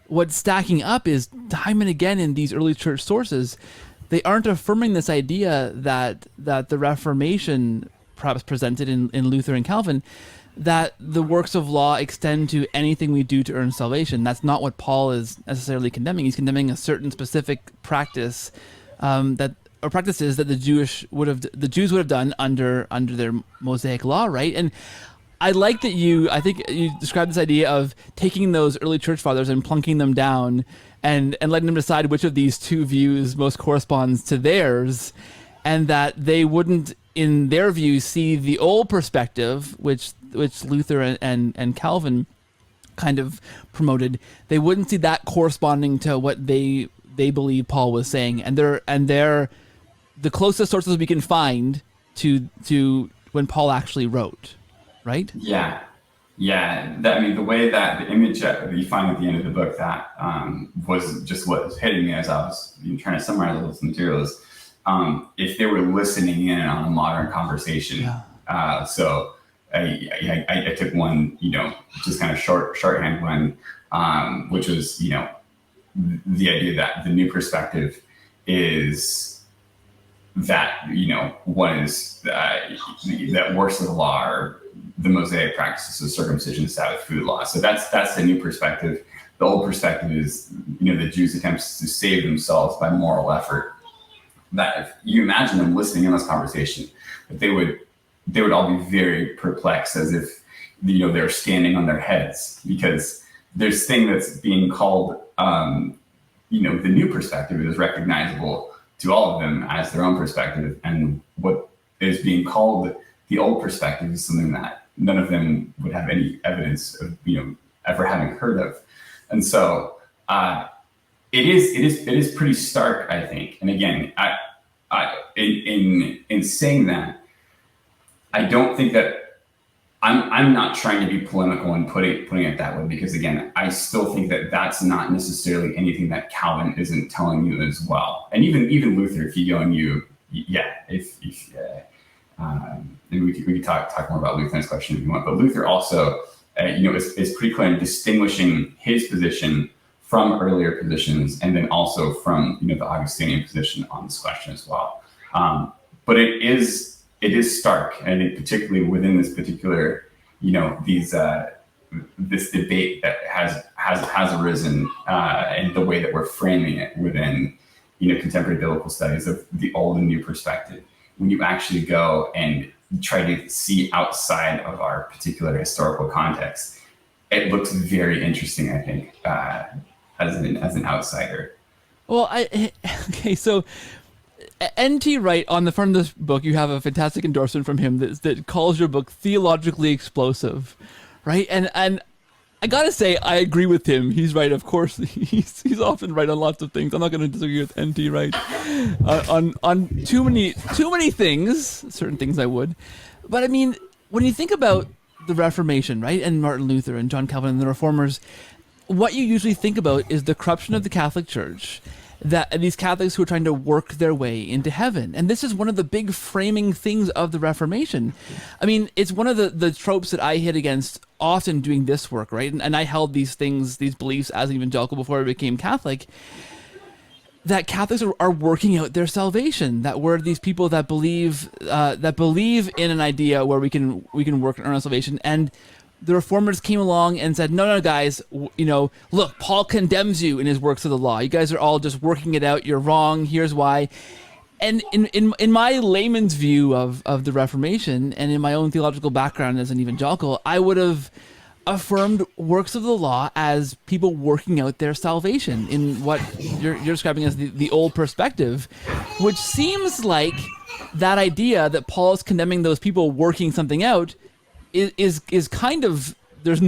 what's stacking up is time and again in these early church sources, they aren't affirming this idea that the Reformation perhaps presented in Luther and Calvin, that the works of law extend to anything we do to earn salvation. That's not what Paul is necessarily condemning. He's condemning a certain specific practice practices that the Jews would have done under their Mosaic law, right? And I like that I think you described this idea of taking those early church fathers and plunking them down and letting them decide which of these two views most corresponds to theirs, and that they wouldn't, in their view, see the old perspective, which Luther and Calvin kind of promoted. They wouldn't see that corresponding to what they believe Paul was saying, and they're the closest sources we can find to when Paul actually wrote, right? Yeah. The way that the image that you find at the end of the book that was just what was hitting me as I was trying to summarize all this material is if they were listening in on a modern conversation. Yeah. So I took one, just kind of shorthand one, which was, the idea that the new perspective is that, one is that works of the law are the Mosaic practices of circumcision, Sabbath, food law. So that's the new perspective. The old perspective is, the Jews' attempts to save themselves by moral effort. That if you imagine them listening in this conversation, that they would all be very perplexed, as if, they're standing on their heads, because there's thing that's being called, the new perspective is recognizable to all of them as their own perspective. And what is being called the old perspective is something that none of them would have any evidence of, ever having heard of. And so it is pretty stark, I think. And again, in saying that, I don't think that I'm not trying to be polemical and putting it that way, because again, I still think that that's not necessarily anything that Calvin isn't telling you as well. And even Luther, if you go and and we could talk more about Luther's question if you want, but Luther also, is pretty clear in distinguishing his position from earlier positions, and then also from, the Augustinian position on this question as well. But it is stark, and I think particularly within this particular, this debate that has arisen, and the way that we're framing it within, contemporary biblical studies of the old and new perspective. When you actually go and try to see outside of our particular historical context, it looks very interesting, I think, as an outsider. Well, okay, so N.T. Wright, on the front of this book, you have a fantastic endorsement from him that calls your book theologically explosive, right? And I gotta say, I agree with him. He's right, of course. He's often right on lots of things. I'm not gonna disagree with N.T. Wright on too many things. Certain things I would, but when you think about the Reformation, right, and Martin Luther and John Calvin and the Reformers, what you usually think about is the corruption of the Catholic Church, that these Catholics who are trying to work their way into heaven. And this is one of the big framing things of the Reformation. It's one of the tropes that I hit against often doing this work, right? And I held these beliefs as an evangelical before I became Catholic. that Catholics are working out their salvation. That we're these people that believe in an idea where we can work and earn our salvation. And the Reformers came along and said, no, guys, look, Paul condemns you in his works of the law. You guys are all just working it out. You're wrong. Here's why. And in my layman's view of the Reformation, and in my own theological background as an evangelical, I would have affirmed works of the law as people working out their salvation in what you're describing as the old perspective, which seems like that idea that Paul is condemning those people working something out is kind of, there's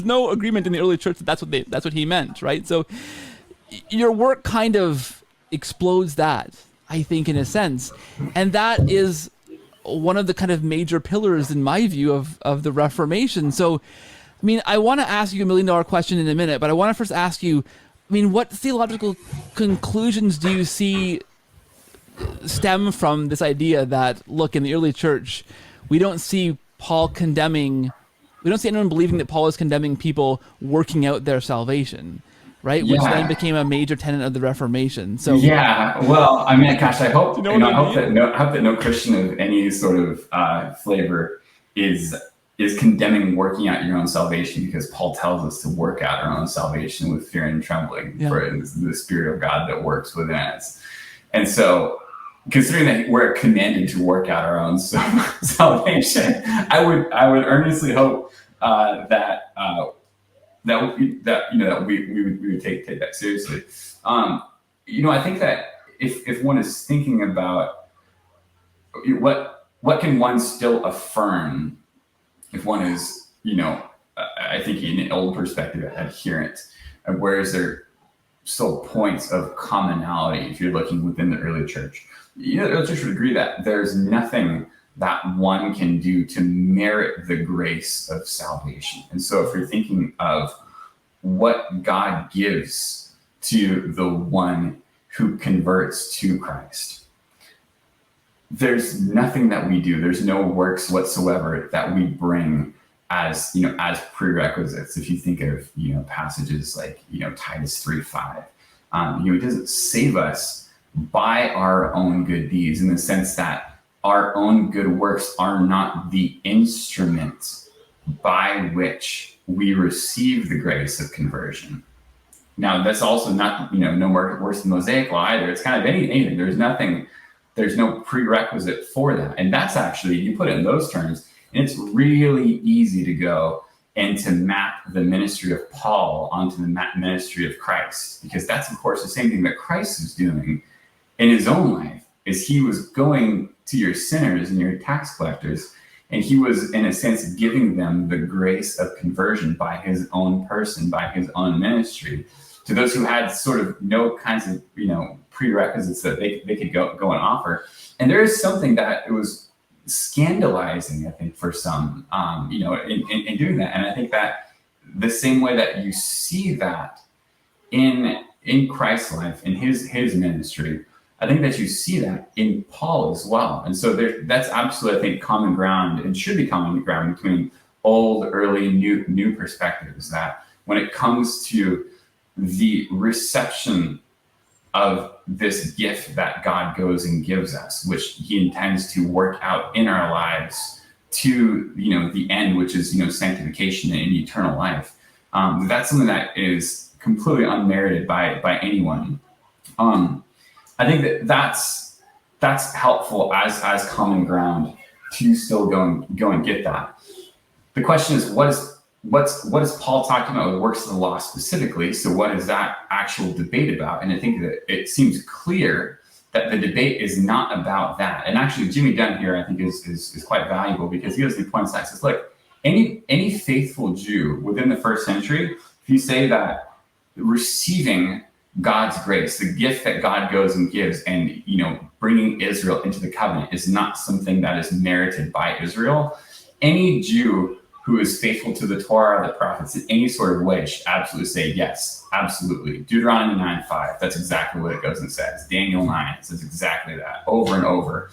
no agreement in the early church that that's what he meant, right? So your work kind of explodes that, I think, in a sense, and that is one of the kind of major pillars in my view of the Reformation. So I mean, I want to ask you $1 million question in a minute, but I want to first ask you, I mean, what theological conclusions do you see stem from this idea that, look, in the early church, we don't see anyone believing that Paul is condemning people working out their salvation, right? Which then became a major tenet of the Reformation. So well, I mean, gosh, I hope, I hope that no Christian of any sort of flavor is condemning working out your own salvation, because Paul tells us to work out our own salvation with fear and trembling, for it is the Spirit of God that works within us. And so, considering that we're commanded to work out our own salvation, I would earnestly hope that we would take that seriously. I think that if one is thinking about what can one still affirm, if one is, I think in an old perspective, adherent, and where is there still points of commonality if you're looking within the early church? The early church would agree that there's nothing that one can do to merit the grace of salvation. And so if you're thinking of what God gives to the one who converts to Christ, there's nothing that we do. There's no works whatsoever that we bring as prerequisites. If you think of, passages like, Titus 3:5, it doesn't save us by our own good deeds, in the sense that our own good works are not the instrument by which we receive the grace of conversion. Now, that's also not, no worse than Mosaic law either. It's kind of anything. There's no prerequisite for that. And that's actually, you put it in those terms, and it's really easy to go and to map the ministry of Paul onto the ministry of Christ, because that's, of course, the same thing that Christ is doing in his own life, is he was going to your sinners and your tax collectors, and he was, in a sense, giving them the grace of conversion by his own person, by his own ministry, to those who had sort of no kinds of, prerequisites that they could go and offer. And there is something that it was scandalizing, I think, for some, in doing that. And I think that the same way that you see that in Christ's life, in his ministry, I think that you see that in Paul as well. And so that's absolutely, I think, common ground, and should be common ground between old, early, new perspectives, that when it comes to the reception of this gift that God goes and gives us, which he intends to work out in our lives to, the end, which is, sanctification and eternal life. That's something that is completely unmerited by anyone. I think that's helpful as common ground to still go and get that. The question is, what is Paul talking about with works of the law specifically? So what is that actual debate about? And I think that it seems clear that the debate is not about that. And actually, Jimmy Dunn here, I think, is quite valuable, because he goes and points out, says, look, any faithful Jew within the first century, if you say that receiving God's grace, the gift that God goes and gives, and bringing Israel into the covenant, is not something that is merited by Israel, any Jew who is faithful to the Torah or the prophets in any sort of way should absolutely say, yes, absolutely. Deuteronomy 9:5, that's exactly what it goes and says. Daniel 9 says exactly that, over and over.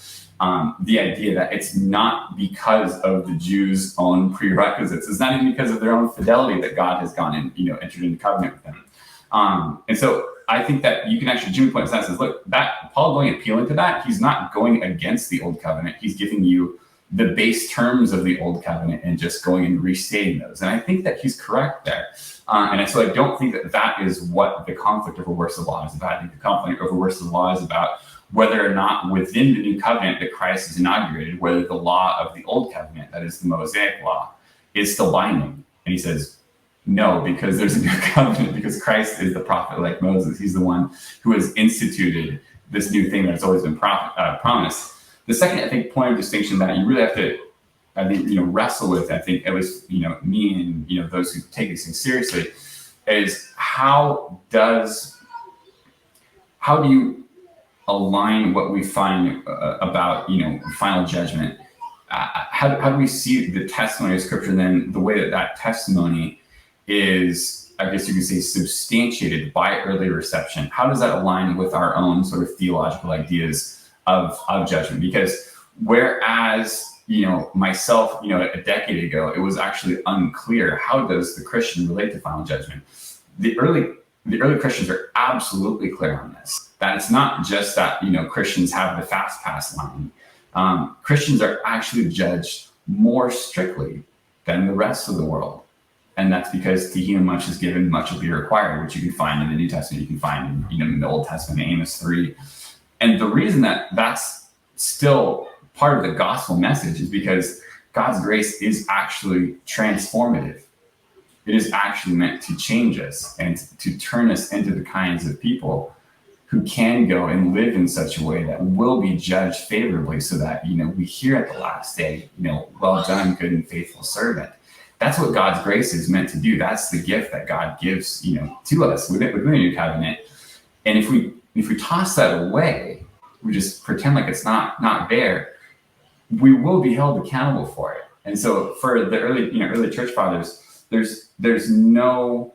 The idea that it's not because of the Jews' own prerequisites, it's not even because of their own fidelity that God has gone and entered into covenant with them. And so I think that you can actually, Jimmy points out, says, look, that Paul going appealing to that, he's not going against the old covenant. He's giving you the base terms of the old covenant and just going and restating those. And I think that he's correct there. And so I don't think that that is what the conflict over works of law is about. I think the conflict over works of law is about whether or not within the new covenant that Christ has inaugurated, whether the law of the old covenant, that is the Mosaic law, is still binding. And he says, no, because there's a new covenant, because Christ is the prophet like Moses. He's the one who has instituted this new thing that's always been promised. The second, I think, point of distinction that you really have to, I think, wrestle with, I think, at least, me and, those who take these things seriously, is how do you align what we find about, final judgment? How do we see the testimony of Scripture, then the way that testimony is, I guess you could say, substantiated by early reception? How does that align with our own sort of theological ideas of judgment? Because whereas, myself, a decade ago, it was actually unclear, how does the Christian relate to final judgment? The early Christians are absolutely clear on this. That it's not just that, Christians have the fast pass line. Christians are actually judged more strictly than the rest of the world. And that's because to whom much is given, much will be required, which you can find in the New Testament, you can find in the Old Testament, Amos 3. And the reason that that's still part of the gospel message is because God's grace is actually transformative. It is actually meant to change us and to turn us into the kinds of people who can go and live in such a way that will be judged favorably, so that, we hear at the last day, well done, good and faithful servant. That's what God's grace is meant to do. That's the gift that God gives, to us within the new covenant. And if we toss that away, we just pretend like it's not there, we will be held accountable for it. And so for the early church fathers, there's no,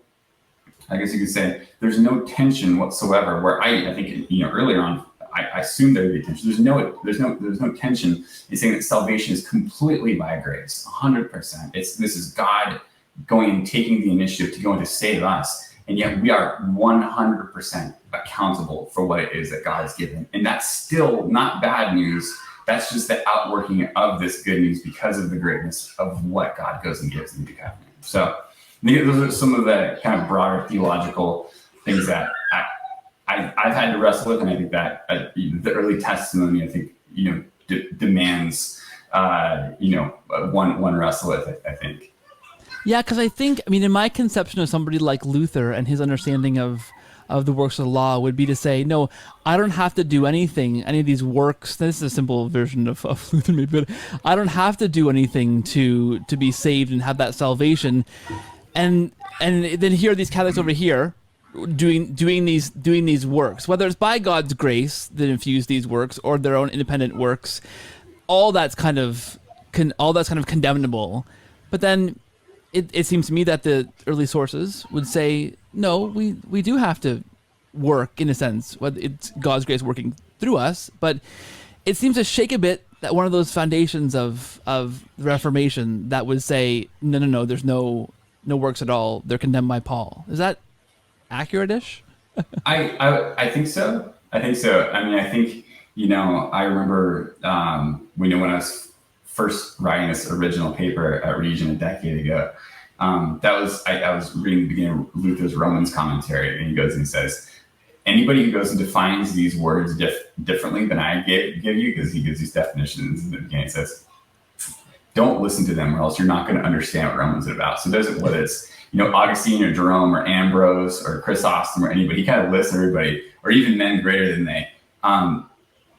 I guess you could say, there's no tension whatsoever. Where I think earlier on, I assumed there would be tension. There's no tension in saying that salvation is completely by grace, 100%. This is God going and taking the initiative to go and to save us, and yet we are 100% accountable for what it is that God has given. And that's still not bad news. That's just the outworking of this good news because of the greatness of what God goes and gives in the covenant. So I think those are some of the kind of broader theological things that I've had to wrestle with, and I think that the early testimony, I think, demands one wrestle with, I think. Yeah, because I think, in my conception of somebody like Luther and his understanding of the works of the law would be to say, no, I don't have to do anything, any of these works. This is a simple version of Luther, maybe, but I don't have to do anything to be saved and have that salvation. And then here are these Catholics over here doing these works, whether it's by God's grace that infuse these works or their own independent works. All that's kind of condemnable. But then it seems to me that the early sources would say, no, we do have to work, in a sense, whether it's God's grace working through us. But it seems to shake a bit that one of those foundations of the Reformation that would say, no, there's no works at all. They're condemned by Paul. Is that accurate-ish? I think so. I think I remember when I was first writing this original paper at Region a decade ago. I was reading the beginning of Luther's Romans commentary, and he goes and says, anybody who goes and defines these words differently than I give you, because he gives these definitions in the beginning, he says, don't listen to them, or else you're not going to understand what Romans is about. So whether it's Augustine or Jerome or Ambrose or Chrysostom or anybody, he kind of lists everybody, or even men greater than they.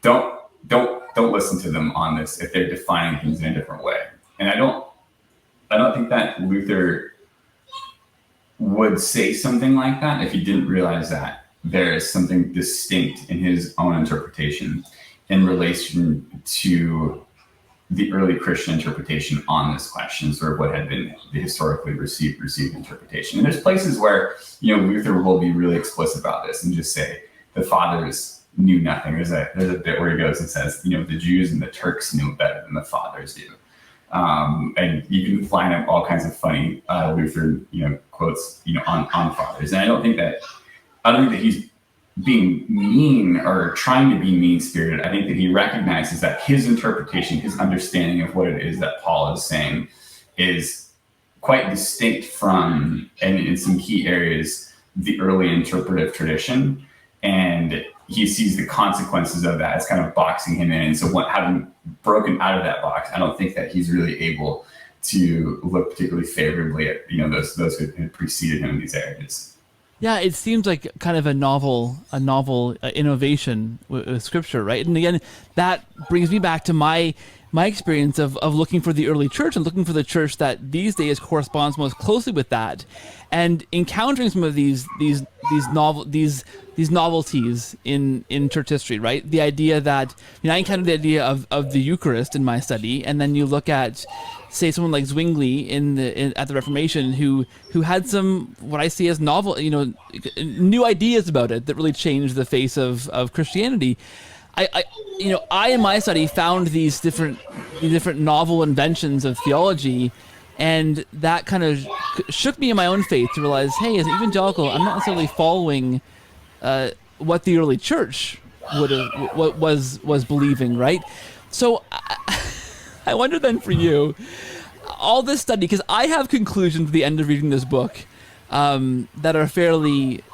Don't listen to them on this if they're defining things in a different way. And I don't think that Luther would say something like that if he didn't realize that there is something distinct in his own interpretation in relation to the early Christian interpretation on this question, sort of what had been the historically received interpretation. And there's places where, Luther will be really explicit about this and just say the fathers knew nothing. There's a bit where he goes and says, the Jews and the Turks knew better than the fathers do. And you can find up all kinds of funny Luther, quotes, on fathers. And I don't think that being mean or trying to be mean-spirited. I think that he recognizes that his interpretation, his understanding of what it is that Paul is saying is quite distinct from, and in some key areas, the early interpretive tradition. And he sees the consequences of that as kind of boxing him in. And so having broken out of that box, I don't think that he's really able to look particularly favorably at, those who had preceded him in these areas. Yeah, it seems like kind of a novel innovation with Scripture, right? And again, that brings me back to my experience of looking for the early church and looking for the church that these days corresponds most closely with that, and encountering some of these novelties in church history, right? The idea that I encountered the idea of the Eucharist in my study, and then you look at, say, someone like Zwingli at the Reformation, who had some, what I see as novel, new ideas about it that really changed the face of Christianity. I in my study found these different novel inventions of theology, and that kind of shook me in my own faith to realize, hey, as an evangelical, I'm not necessarily following what the early church was believing, right? So I wonder then for you, all this study, because I have conclusions at the end of reading this book that are fairly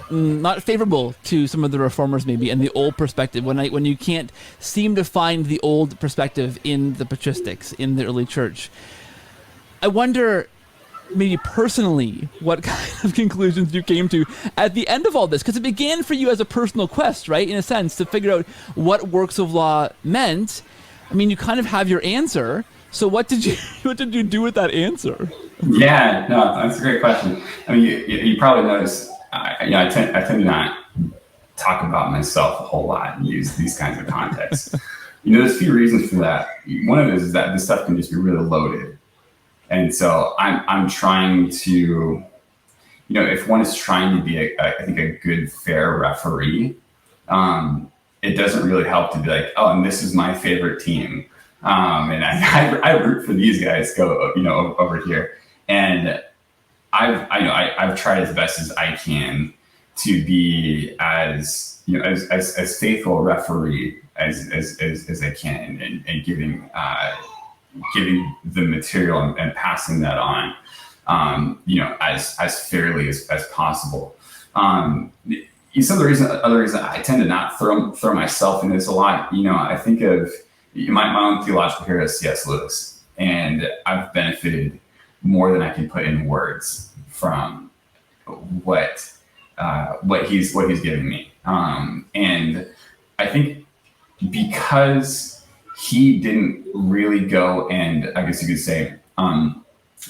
not favorable to some of the reformers, maybe, and the old perspective, when you can't seem to find the old perspective in the patristics, in the early church. I wonder, maybe personally, what kind of conclusions you came to at the end of all this, because it began for you as a personal quest, right, in a sense, to figure out what works of law meant. I mean, you kind of have your answer. So what did you do with that answer? Yeah, no, that's a great question. I mean, you probably noticed, I tend to not talk about myself a whole lot and use these kinds of contexts. There's a few reasons for that. One of it is that this stuff can just be really loaded. And so I'm trying to, if one is trying to be I think a good, fair referee, it doesn't really help to be like, oh, and this is my favorite team. And I root for these guys over here. And I've tried as best as I can to be as faithful a referee as I can, and giving the material and passing that on, as fairly as possible. Some of the other reason I tend to not throw myself into this a lot. I think of my own theological hero is C.S. Lewis, and I've benefited more than I can put in words from what he's giving me. And I think because he didn't really go, and I guess you could say,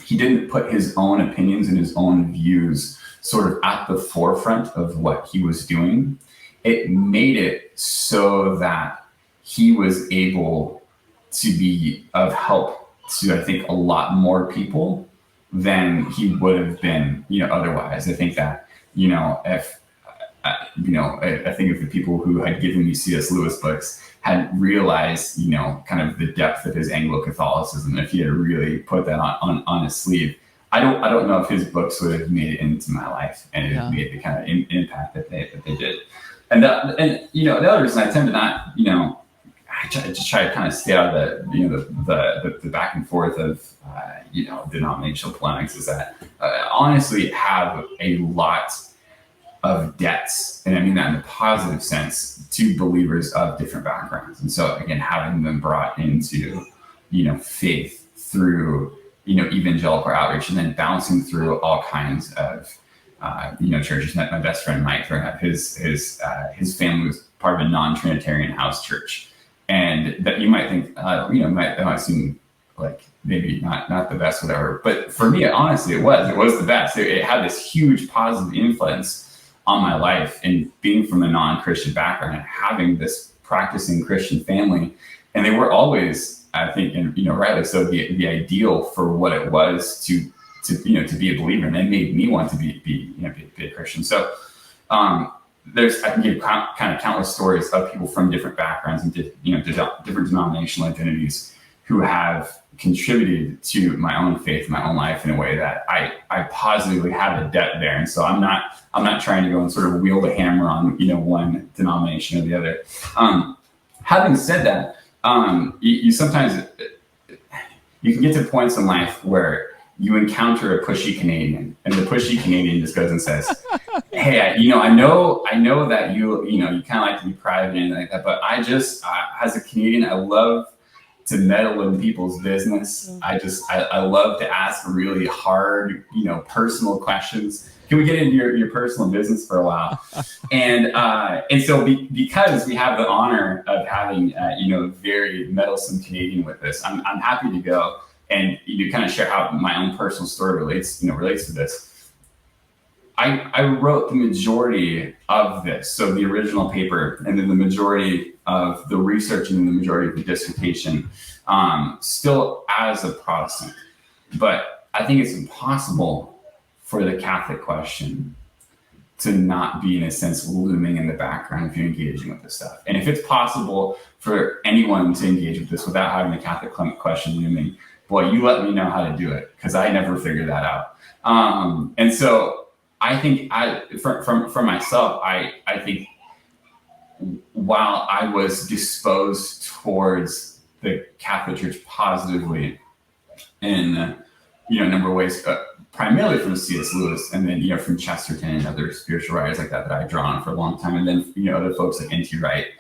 he didn't put his own opinions and his own views sort of at the forefront of what he was doing. It made it so that he was able to be of help to, I think, a lot more people than he would have been, otherwise. I think that, if, I think if the people who had given me C.S. Lewis books had realized, kind of the depth of his Anglo-Catholicism, if he had really put that on his sleeve, I don't know if his books would have made it into my life and it made the kind of impact that they did. And the other reason I tend to not, I try to kind of stay out of the back and forth of denominational polemics, is that I honestly have a lot of debts, and I mean that in a positive sense, to believers of different backgrounds. And so again, having them brought into faith through evangelical outreach, and then bouncing through all kinds of churches. My best friend Mike, his family was part of a non-Trinitarian house church. And that you might think, that might seem like maybe not the best, whatever. But for me, honestly, it was the best. It had this huge positive influence on my life, and being from a non-Christian background and having this practicing Christian family. And they were always, I think, and rightly so, the ideal for what it was to be a believer. And they made me want to be a Christian. So I can give kind of countless stories of people from different backgrounds and different denominational identities who have contributed to my own faith, my own life in a way that I positively have a debt there. And so I'm not trying to go and sort of wield a hammer on, one denomination or the other. Having said that, you sometimes, you can get to points in life where you encounter a pushy Canadian, and the pushy Canadian just goes and says, "Hey, I know that you kind of like to be private and anything like that, but I just, as a Canadian, I love to meddle in people's business. I love to ask really hard, personal questions. Can we get into your personal business for a while?" And so because we have the honor of having a very meddlesome Canadian with us, I'm happy to go and kind of share how my own personal story relates to this. I wrote the majority of this, so the original paper, and then the majority of the research and the majority of the dissertation, still as a Protestant. But I think it's impossible for the Catholic question to not be, in a sense, looming in the background if you're engaging with this stuff. And if it's possible for anyone to engage with this without having the Catholic question looming, boy, you let me know how to do it, because I never figured that out. And so I think for myself, I think while I was disposed towards the Catholic Church positively in a number of ways, primarily from C.S. Lewis, and then from Chesterton and other spiritual writers like that I draw on for a long time, and then other folks like N.T. Wright,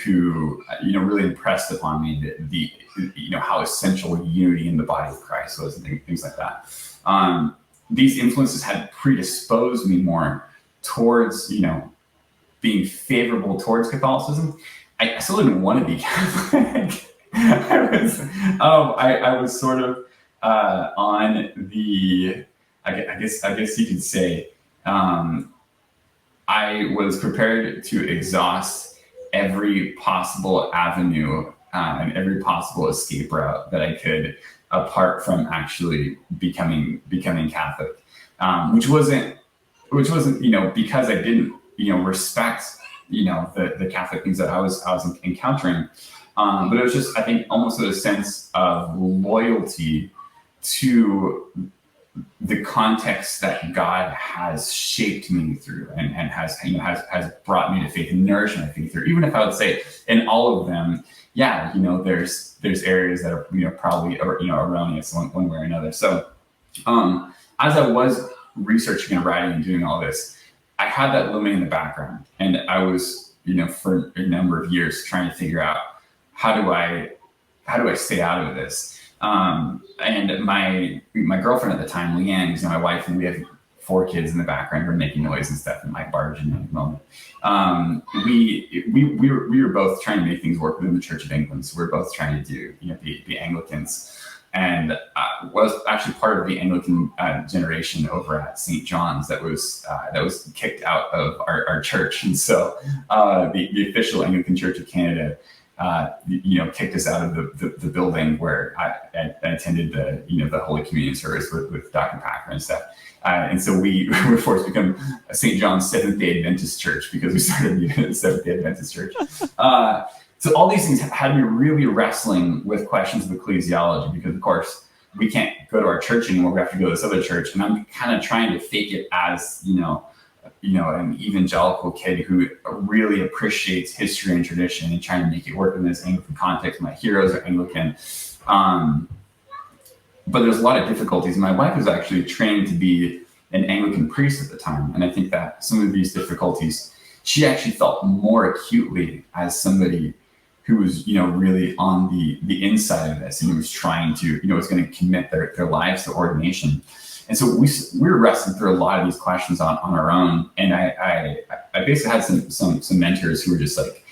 who really impressed upon me the how essential unity in the body of Christ was, and things like that. These influences had predisposed me more towards being favorable towards Catholicism. I still didn't want to be Catholic. I was sort of on the, I guess you could say, I was prepared to exhaust every possible avenue and every possible escape route that I could, apart from actually becoming Catholic, which wasn't because I didn't respect the Catholic things that I was encountering, but it was just, I think, almost a sense of loyalty to the context that God has shaped me through and has brought me to faith and nourished my faith through. Even if I would say in all of them, there's areas that are probably erroneous one way or another. So as I was researching and writing and doing all this, I had that looming in the background, and I was for a number of years trying to figure out how do I stay out of this. And my girlfriend at the time, Leanne, who's my wife, and we have 4 kids in the background who are making noise and stuff, and like barging in the moment. We were both trying to make things work within the Church of England. So we're both trying to be Anglicans, and was actually part of the Anglican generation over at St. John's that was kicked out of our church. And so the official Anglican Church of Canada kicked us out of the building where I attended the Holy Communion service with Dr. Packer and stuff. And so we were forced to become a St. John's Seventh-day Adventist church because we started the Seventh-day Adventist church. So all these things had me really wrestling with questions of ecclesiology, because of course we can't go to our church anymore. We have to go to this other church. And I'm kind of trying to fake it as, an evangelical kid who really appreciates history and tradition and trying to make it work in this Anglican context. My heroes are Anglican. But there's a lot of difficulties. My wife was actually trained to be an Anglican priest at the time. And I think that some of these difficulties, she actually felt more acutely as somebody who was, really on the inside of this, and who was trying to, was going to commit their lives to ordination. And so we were wrestling through a lot of these questions on our own. And I basically had some mentors who were just like,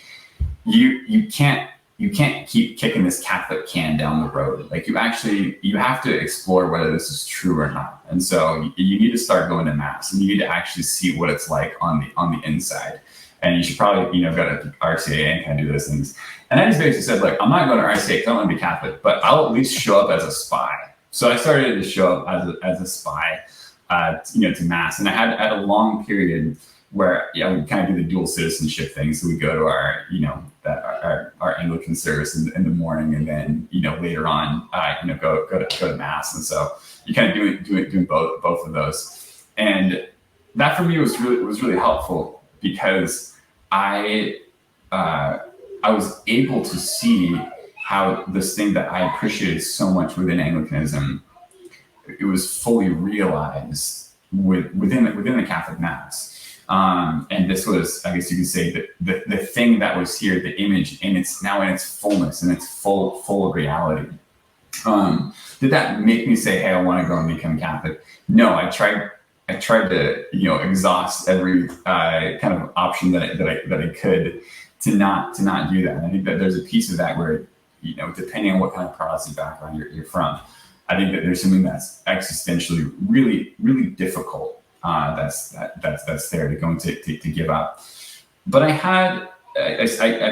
you can't keep kicking this Catholic can down the road. Like you have to explore whether this is true or not. And so you need to start going to mass, and you need to actually see what it's like on the inside. And you should probably, go to RCA and kind of do those things. And I just basically said, like, I'm not going to RCA because I don't want to be Catholic, but I'll at least show up as a spy. So I started to show up as a spy, to mass. And I had a long period where we kind of do the dual citizenship thing. So we go to our our Anglican service in the morning, and then later on go to mass, and so you kind of doing both of those, and that for me was really helpful because I was able to see how this thing that I appreciated so much within Anglicanism, it was fully realized within the Catholic Mass. And this was, I guess you could say, that the thing that was here, the image, and it's now in its fullness, and it's full of reality. Did that make me say, "Hey, I want to go and become Catholic"? No, I tried to exhaust every kind of option that I could to not do that. And I think that there's a piece of that where depending on what kind of Protestant background you're from, I think that there's something that's existentially really difficult. That's there to go to give up. But I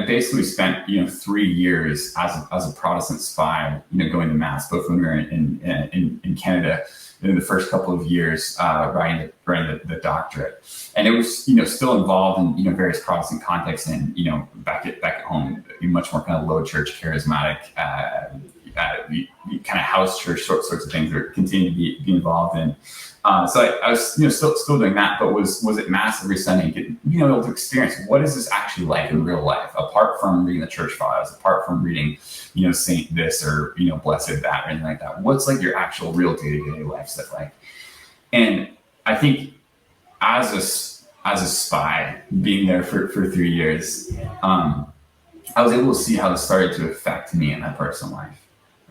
basically spent 3 years as a Protestant spy, going to mass, both when we were in Canada in the first couple of years, writing the doctorate, and it was still involved in various Protestant contexts, and back at home, much more kind of low church, charismatic, kind of house church sorts of things that continue to be involved in. So I was still doing that, but was at mass every Sunday, getting able to experience what is this actually like in real life, apart from reading the church files, apart from reading Saint this or blessed that or anything like that. What's like your actual real day-to-day life stuff like? And I think as a spy, being there for 3 years, I was able to see how this started to affect me in my personal life.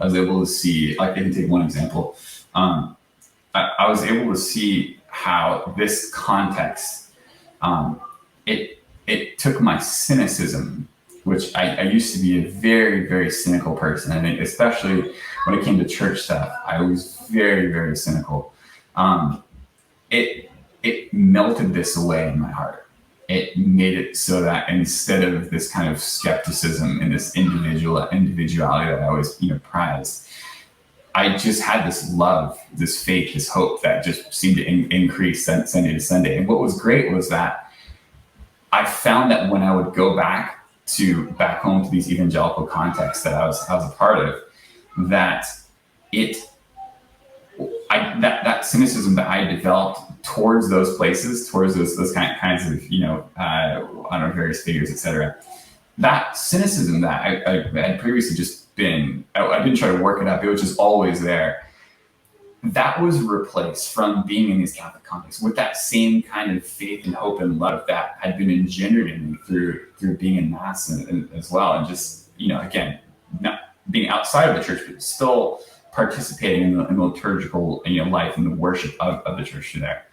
I was able to see, like, I can take one example. I was able to see how this context, it took my cynicism, which I used to be a very, very cynical person. I think especially when it came to church stuff, I was very, very cynical. It melted this away in my heart. It made it so that instead of this kind of skepticism and this individuality that I always prized, I just had this love, this faith, this hope that just seemed to increase Sunday to Sunday. And what was great was that I found that when I would go back home to these evangelical contexts that I was a part of, that that cynicism that I developed towards those places, towards those kinds of various figures, etc. That cynicism that I had previously just been, I didn't try to work it up. It was just always there. That was replaced from being in these Catholic contexts with that same kind of faith and hope and love that had been engendered in me through being in mass and as well. And just, again, not being outside of the church, but still participating in the liturgical, life and the worship of the church there.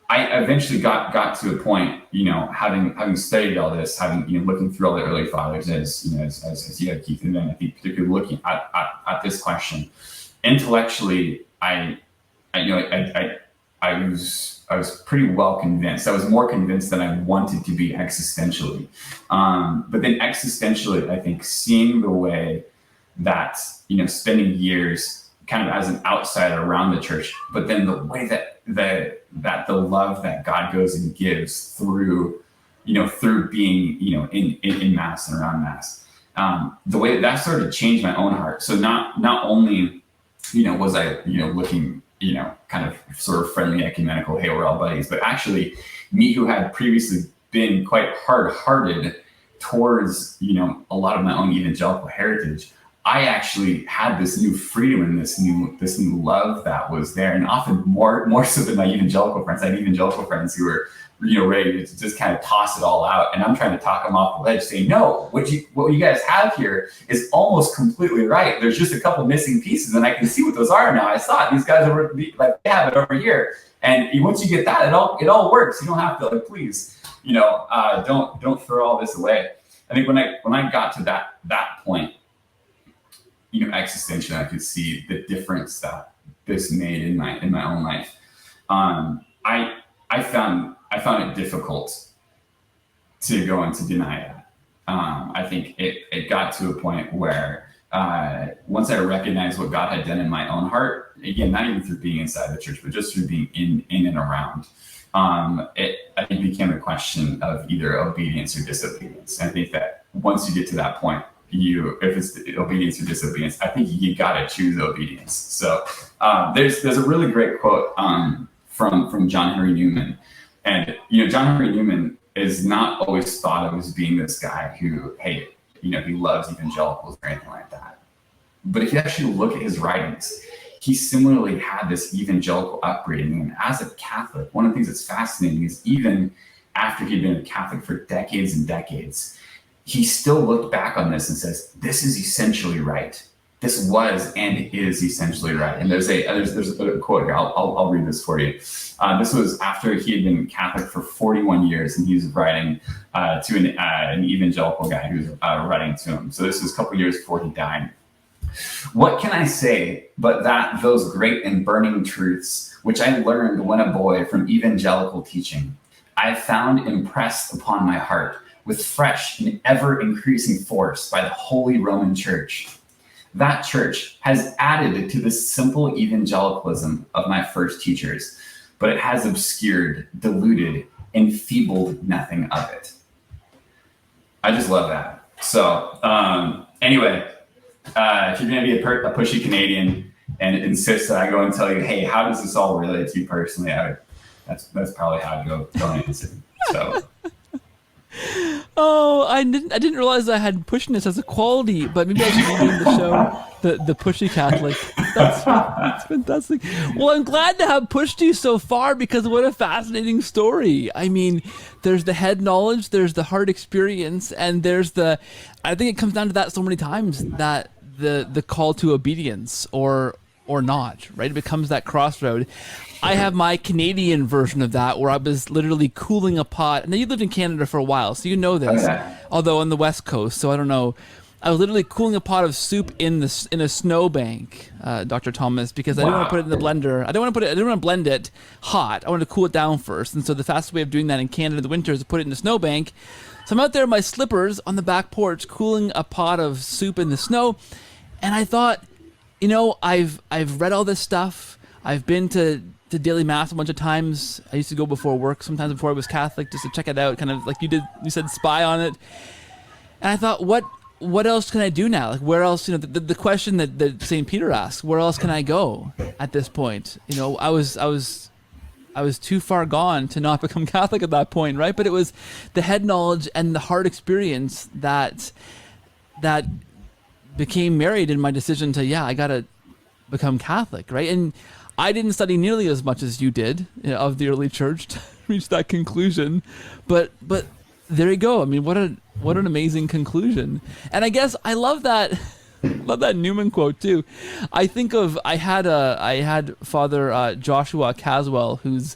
I eventually got to a point, having studied all this, looking through all the early fathers as you had, Keith, and then I think particularly looking at this question intellectually, I was pretty well convinced. I was more convinced than I wanted to be existentially, but then existentially, I think seeing the way that spending years kind of as an outsider around the church, but then the way that the love that God goes and gives through being, in mass and around mass, the way that started to change my own heart. So not only, was I, looking, kind of sort of friendly, ecumenical, hey, we're all buddies, but actually me, who had previously been quite hard-hearted towards, a lot of my own evangelical heritage, I actually had this new freedom and this new love that was there, and often more so than my evangelical friends. I had evangelical friends who were ready to just kind of toss it all out, and I'm trying to talk them off the ledge, saying, "No, what you guys have here is almost completely right. There's just a couple missing pieces, and I can see what those are now. I saw it. These guys are like they have it over here, and once you get that, it all works. You don't have to please, don't throw all this away." I think when I got to that point, existentially, I could see the difference that this made in my own life. I found it difficult to go and to deny that. I think it got to a point where once I recognized what God had done in my own heart, again, not even through being inside the church, but just through being in and around, I think became a question of either obedience or disobedience. And I think that once you get to that point, if it's obedience or disobedience, I think you got to choose obedience. So there's a really great quote from John Henry Newman. And, John Henry Newman is not always thought of as being this guy who, hey, he loves evangelicals or anything like that. But if you actually look at his writings, he similarly had this evangelical upbringing. And as a Catholic, one of the things that's fascinating is even after he'd been a Catholic for decades and decades, he still looked back on this and says, this is essentially right. This was and is essentially right. And there's a quote here. I'll read this for you. This was after he had been Catholic for 41 years, and he was writing to an evangelical guy who was writing to him. So this was a couple years before he died. What can I say but that those great and burning truths, which I learned when a boy from evangelical teaching, I have found impressed upon my heart with fresh and ever-increasing force by the Holy Roman Church. That church has added to the simple evangelicalism of my first teachers, but it has obscured, diluted, enfeebled nothing of it. I just love that. So anyway, if you're going to be a pushy Canadian and insist that I go and tell you, hey, how does this all relate to you personally? That's probably how I'd go and answer. So. Oh, I didn't realize I had pushiness as a quality, but maybe I should rename the show the Pushy Catholic. That's fantastic. Well, I'm glad to have pushed you so far, because what a fascinating story. I mean, there's the head knowledge, there's the heart experience, and I think it comes down to that so many times, that the call to obedience or not, right? It becomes that crossroad. I have my Canadian version of that, where I was literally cooling a pot. Now, you lived in Canada for a while, so you know this. Okay. Although on the West Coast, so I don't know. I was literally cooling a pot of soup in a snowbank, Dr. Thomas, because I didn't want to put it in the blender. I didn't want to blend it hot. I wanted to cool it down first. And so the fastest way of doing that in Canada in the winter is to put it in a snowbank. So I'm out there in my slippers on the back porch cooling a pot of soup in the snow, and I thought, I've read all this stuff. I've been to daily mass a bunch of times. I used to go before work, sometimes before I was Catholic, just to check it out, kind of like you did. You said spy on it. And I thought, what else can I do now? Like, where else, the question that St. Peter asks, where else can I go at this point? I was too far gone to not become Catholic at that point, right? But it was the head knowledge and the heart experience that became married in my decision to, I got to become Catholic, right? And I didn't study nearly as much as you did of the early church to reach that conclusion, but there you go. I mean, what an amazing conclusion. And I guess I love that Newman quote too. I had Father Joshua Caswell, who's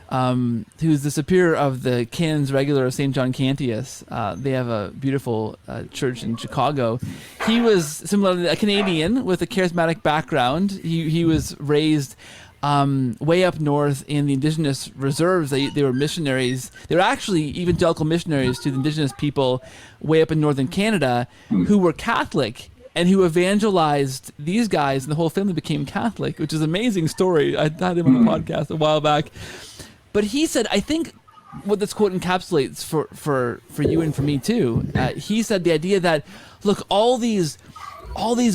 the superior of the Canons Regular of St. John Cantius. They have a beautiful church in Chicago. He was similarly a Canadian with a charismatic background. He was raised way up north in the indigenous reserves. They were missionaries. They were actually evangelical missionaries to the indigenous people way up in northern Canada who were Catholic and who evangelized these guys, and the whole family became Catholic, which is an amazing story. I had him on the podcast a while back. But he said, I think what this quote encapsulates for you and for me too, he said the idea that, look, all these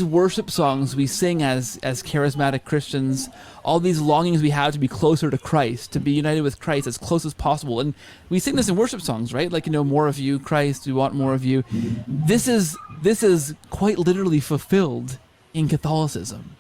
worship songs we sing as charismatic Christians, all these longings we have to be closer to Christ, to be united with Christ as close as possible. And we sing this in worship songs, right? Like, more of you, Christ, we want more of you. This is quite literally fulfilled in Catholicism.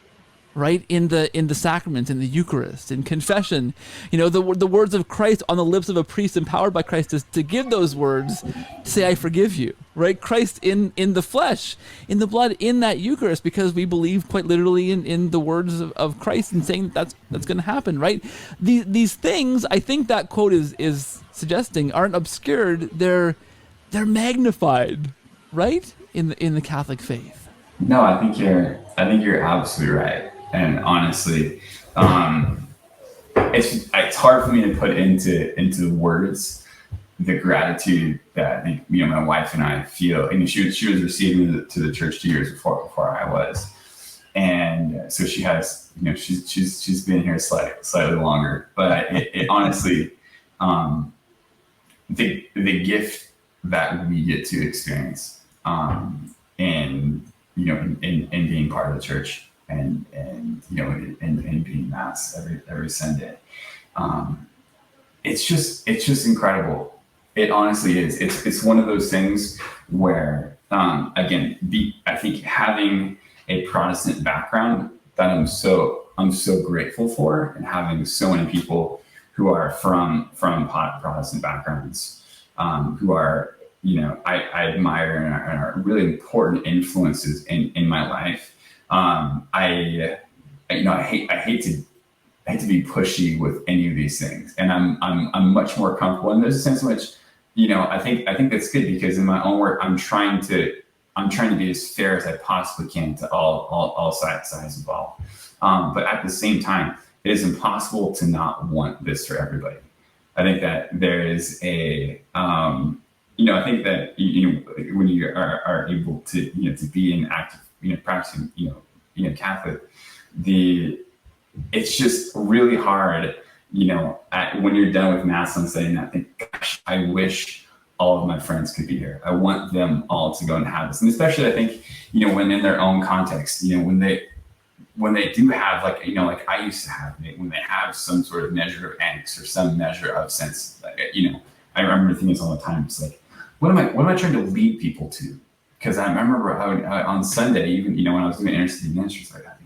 Right, in the sacraments, in the Eucharist, in confession, the words of Christ on the lips of a priest empowered by Christ to give those words, to say, I forgive you, right? Christ in the flesh, in the blood, in that Eucharist, because we believe quite literally in the words of Christ and saying that's going to happen, right? These things, I think that quote is suggesting, aren't obscured, they're magnified, right? In the Catholic faith. No, I think you're absolutely right. And honestly, it's hard for me to put into words the gratitude that my wife and I feel. And she was receiving to the church 2 years before I was, and so she has she's been here slightly longer. But it honestly, the gift that we get to experience, in being part of the church, and being mass every Sunday, it's just incredible. It honestly is. It's one of those things where, again, I think having a Protestant background that I'm so grateful for, and having so many people who are from Protestant backgrounds, who are, I admire and are really important influences in my life. I hate to be pushy with any of these things, and I'm much more comfortable. And there's a sense in which, I think that's good, because in my own work, I'm trying to be as fair as I possibly can to all sides involved. But at the same time, it is impossible to not want this for everybody. I think that there is I think that when you are able to be an active, practicing, Catholic, it's just really hard, when you're done with Mass on Sunday night, I think, gosh, I wish all of my friends could be here. I want them all to go and have this. And especially, I think, when in their own context, when they do have, like I used to have, when they have some sort of measure of angst or some measure of sense, I remember thinking this all the time. It's like, what am I trying to lead people to? Because I remember on Sunday, even, when I was doing interceding ministries like that,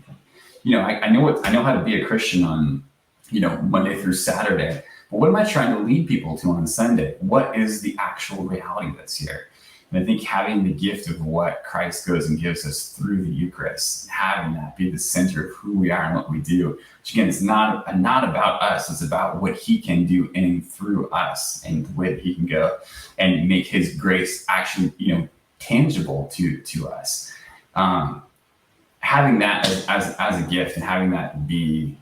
I know how to be a Christian on, Monday through Saturday, but what am I trying to lead people to on Sunday? What is the actual reality that's here? And I think having the gift of what Christ goes and gives us through the Eucharist, having that be the center of who we are and what we do, which again, is not about us. It's about what he can do in and through us, and the way that he can go and make his grace actually, tangible to us. Having that as a gift, and having that be,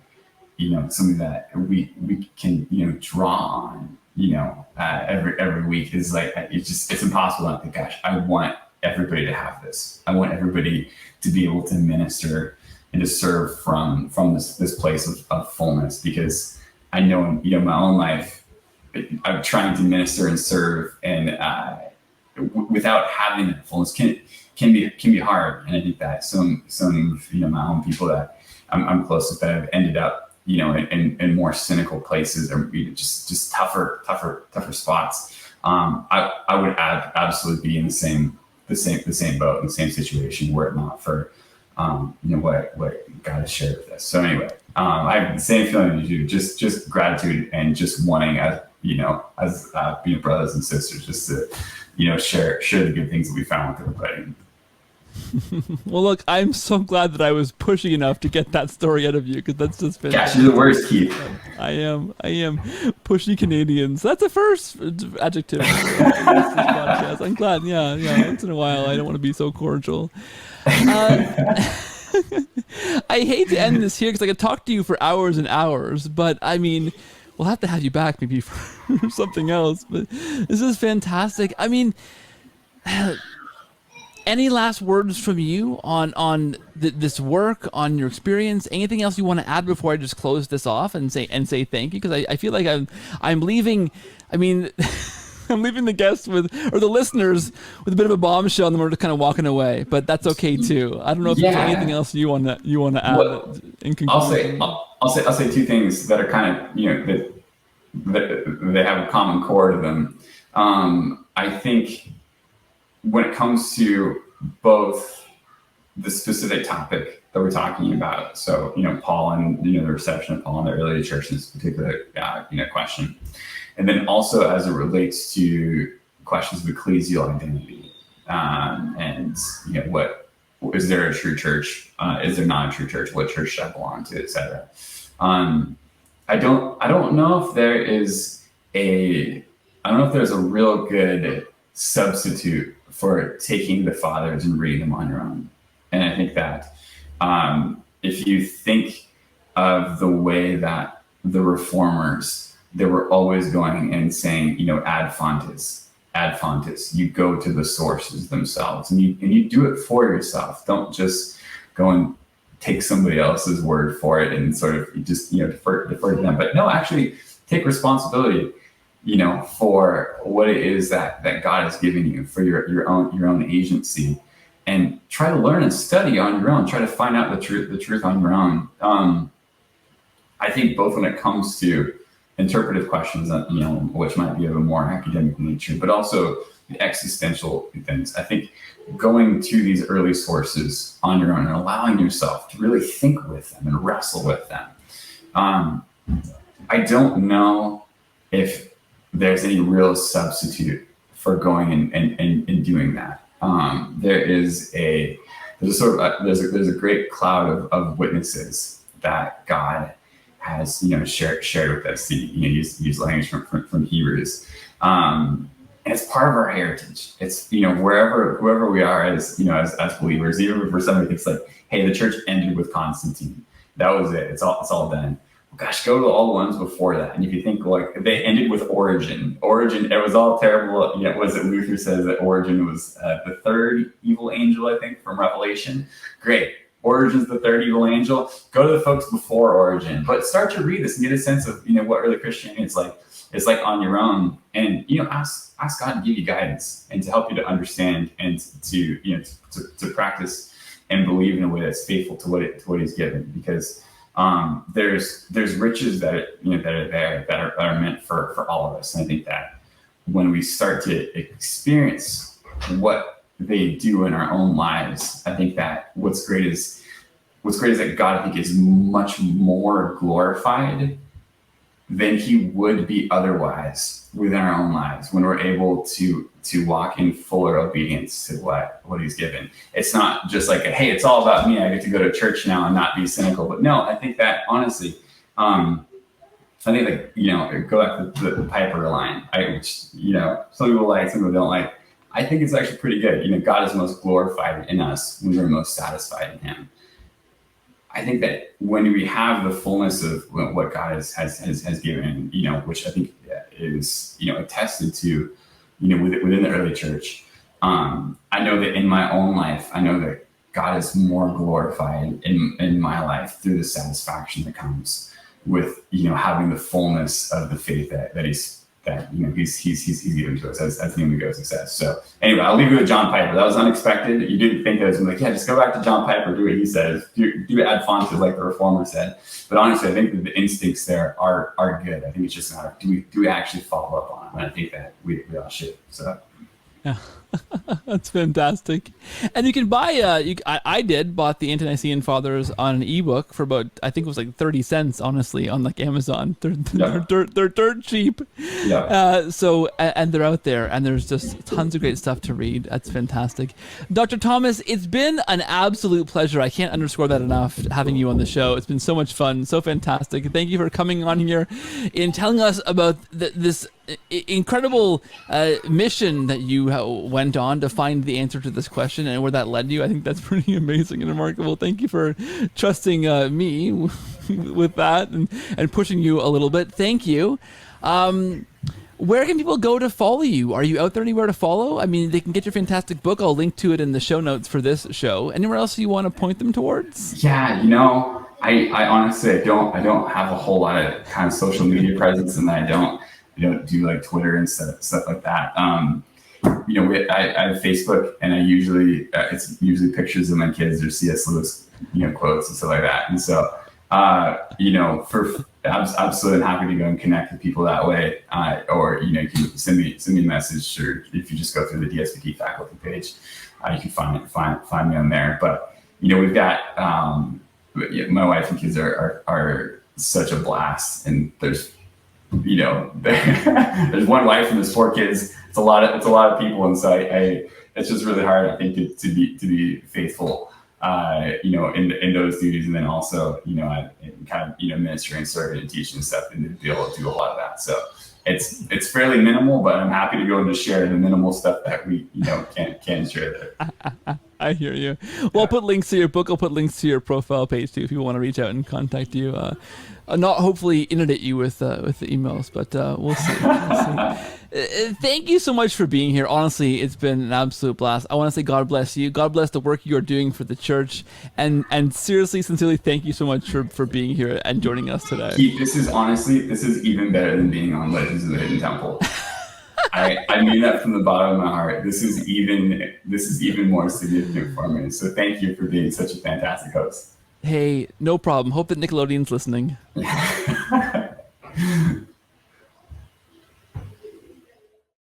something that we can, draw on, every week, is like, it's impossible not to think, gosh, I want everybody to have this. I want everybody to be able to minister and to serve from this place of fullness, because I know in my own life, I'm trying to minister and serve, and without having that fullness can be hard. And I think that some of my own people that I'm close with, that have ended up in more cynical places, or just tougher spots. I would absolutely be in the same boat, in the same situation, were it not for what God has shared with us. So anyway, I have the same feeling as you, just gratitude, and just wanting, as being brothers and sisters, just to share the good things that we found with everybody. Well, look, I'm so glad that I was pushing enough to get that story out of you, because that's just fantastic. Gosh, you're the worst, Keith. I am pushy Canadians. That's a first adjective. I'm glad. Yeah. Once in a while, I don't want to be so cordial. I hate to end this here, because I could talk to you for hours and hours, but I mean, we'll have to have you back maybe for something else. But this is fantastic. I mean, any last words from you on this work, on your experience? Anything else you want to add before I just close this off and say thank you? Because I feel like I'm leaving. I mean, I'm leaving the guests or the listeners with a bit of a bombshell, and then we're just kind of walking away. But that's okay too. I don't know if there's anything else you want to add. Well, in conclusion, I'll say two things that are kind of that they have a common core to them. I think, when it comes to both the specific topic that we're talking about, so Paul and the reception of Paul in the early church, in this particular question, and then also as it relates to questions of ecclesial identity, and what is there a true church? Is there not a true church? What church should I belong to, etc. I don't know if there's a real good substitute for taking the fathers and reading them on your own. And I think that if you think of the way that the reformers they were always going and saying, ad fontes. You go to the sources themselves, and you do it for yourself. Don't just go and take somebody else's word for it and sort of just defer to them. But no, actually take responsibility, for what it is that God has given you, for your own agency, and try to learn and study on your own. Try to find out the truth on your own. I think both when it comes to interpretive questions, which might be of a more academic nature, but also the existential things. I think going to these early sources on your own and allowing yourself to really think with them and wrestle with them. I don't know if there's any real substitute for going and doing that. There's a great cloud of witnesses that God has shared with us. Use language from Hebrews, and it's part of our heritage. It's whoever we are as believers. Even for somebody it's like, hey, the church ended with Constantine. That was it. It's all done. Gosh, go to all the ones before that. And if you think like they ended with Origen, it was all terrible. Was it Luther says that Origen was the third evil angel, I think, from Revelation. Great. Origen's the third evil angel. Go to the folks before Origen, but start to read this and get a sense of what early Christianity is like. It's like on your own, and ask God to give you guidance and to help you to understand and to practice and believe in a way that's faithful to what He's given, because there's riches that are there that are meant for all of us. And I think that when we start to experience what they do in our own lives, I think that what's great is that God, I think, is much more glorified than He would be otherwise within our own lives when we're able to walk in fuller obedience to what He's given. It's not just like, hey, it's all about me, I get to go to church now and not be cynical. But no, I think that honestly, go back to the Piper line, which some people like, some people don't like. I think it's actually pretty good. God is most glorified in us when we're most satisfied in Him. I think that when we have the fullness of what God has given, which I think is attested to, within the early church, I know that in my own life, I know that God is more glorified in my life through the satisfaction that comes with having the fullness of the faith that He's given to us as the name goes and says. So anyway, I'll leave you with John Piper. That was unexpected. You didn't think I was like, yeah, just go back to John Piper, do what he says, do ad fontes like the Reformer said. But honestly, I think that the instincts there are good. I think it's just a matter, do we actually follow up on them? And I think that we all should. So yeah. That's fantastic. And you can buy, I bought the Ante-Nicene Fathers on an ebook for about, I think it was like 30 cents, honestly, on like Amazon. They're dirt cheap. Yeah. And they're out there, and there's just tons of great stuff to read. That's fantastic. Dr. Thomas, it's been an absolute pleasure. I can't underscore that enough, having you on the show. It's been so much fun, so fantastic. Thank you for coming on here and telling us about this incredible mission that you went on to find the answer to this question and where that led you. I think that's pretty amazing and remarkable. Thank you for trusting me with that and pushing you a little bit. Thank you. Where can people go to follow you? Are you out there anywhere to follow? I mean, they can get your fantastic book. I'll link to it in the show notes for this show. Anywhere else you want to point them towards? Yeah, I honestly don't have a whole lot of kind of social media presence, and I don't do like Twitter and stuff like that. I have Facebook, and it's usually pictures of my kids or C.S. Lewis, quotes and stuff like that. And so, I'm absolutely happy to go and connect with people that way. Or you can send me a message, or if you just go through the DSVT faculty page, you can find me on there. But we've got my wife and kids are such a blast, and there's one wife and there's 4 kids. It's a lot of people, and so it's just really hard, I think, to be faithful, in those duties, and then also I kind of ministering and serving and teaching and stuff, and to be able to do a lot of that. So it's fairly minimal, but I'm happy to go and just share the minimal stuff that we can share there. I hear you. Well, I'll put links to your book. I'll put links to your profile page too if you want to reach out and contact you. not hopefully inundate you with the emails, but we'll see. We'll see. Thank you so much for being here. Honestly, it's been an absolute blast. I want to say God bless you. God bless the work you're doing for the church. And seriously, sincerely, thank you so much for being here and joining us today. Keith, this is even better than being on Legends of the Hidden Temple. I mean that from the bottom of my heart. This is even more significant for me. So thank you for being such a fantastic host. Hey, no problem. Hope that Nickelodeon's listening.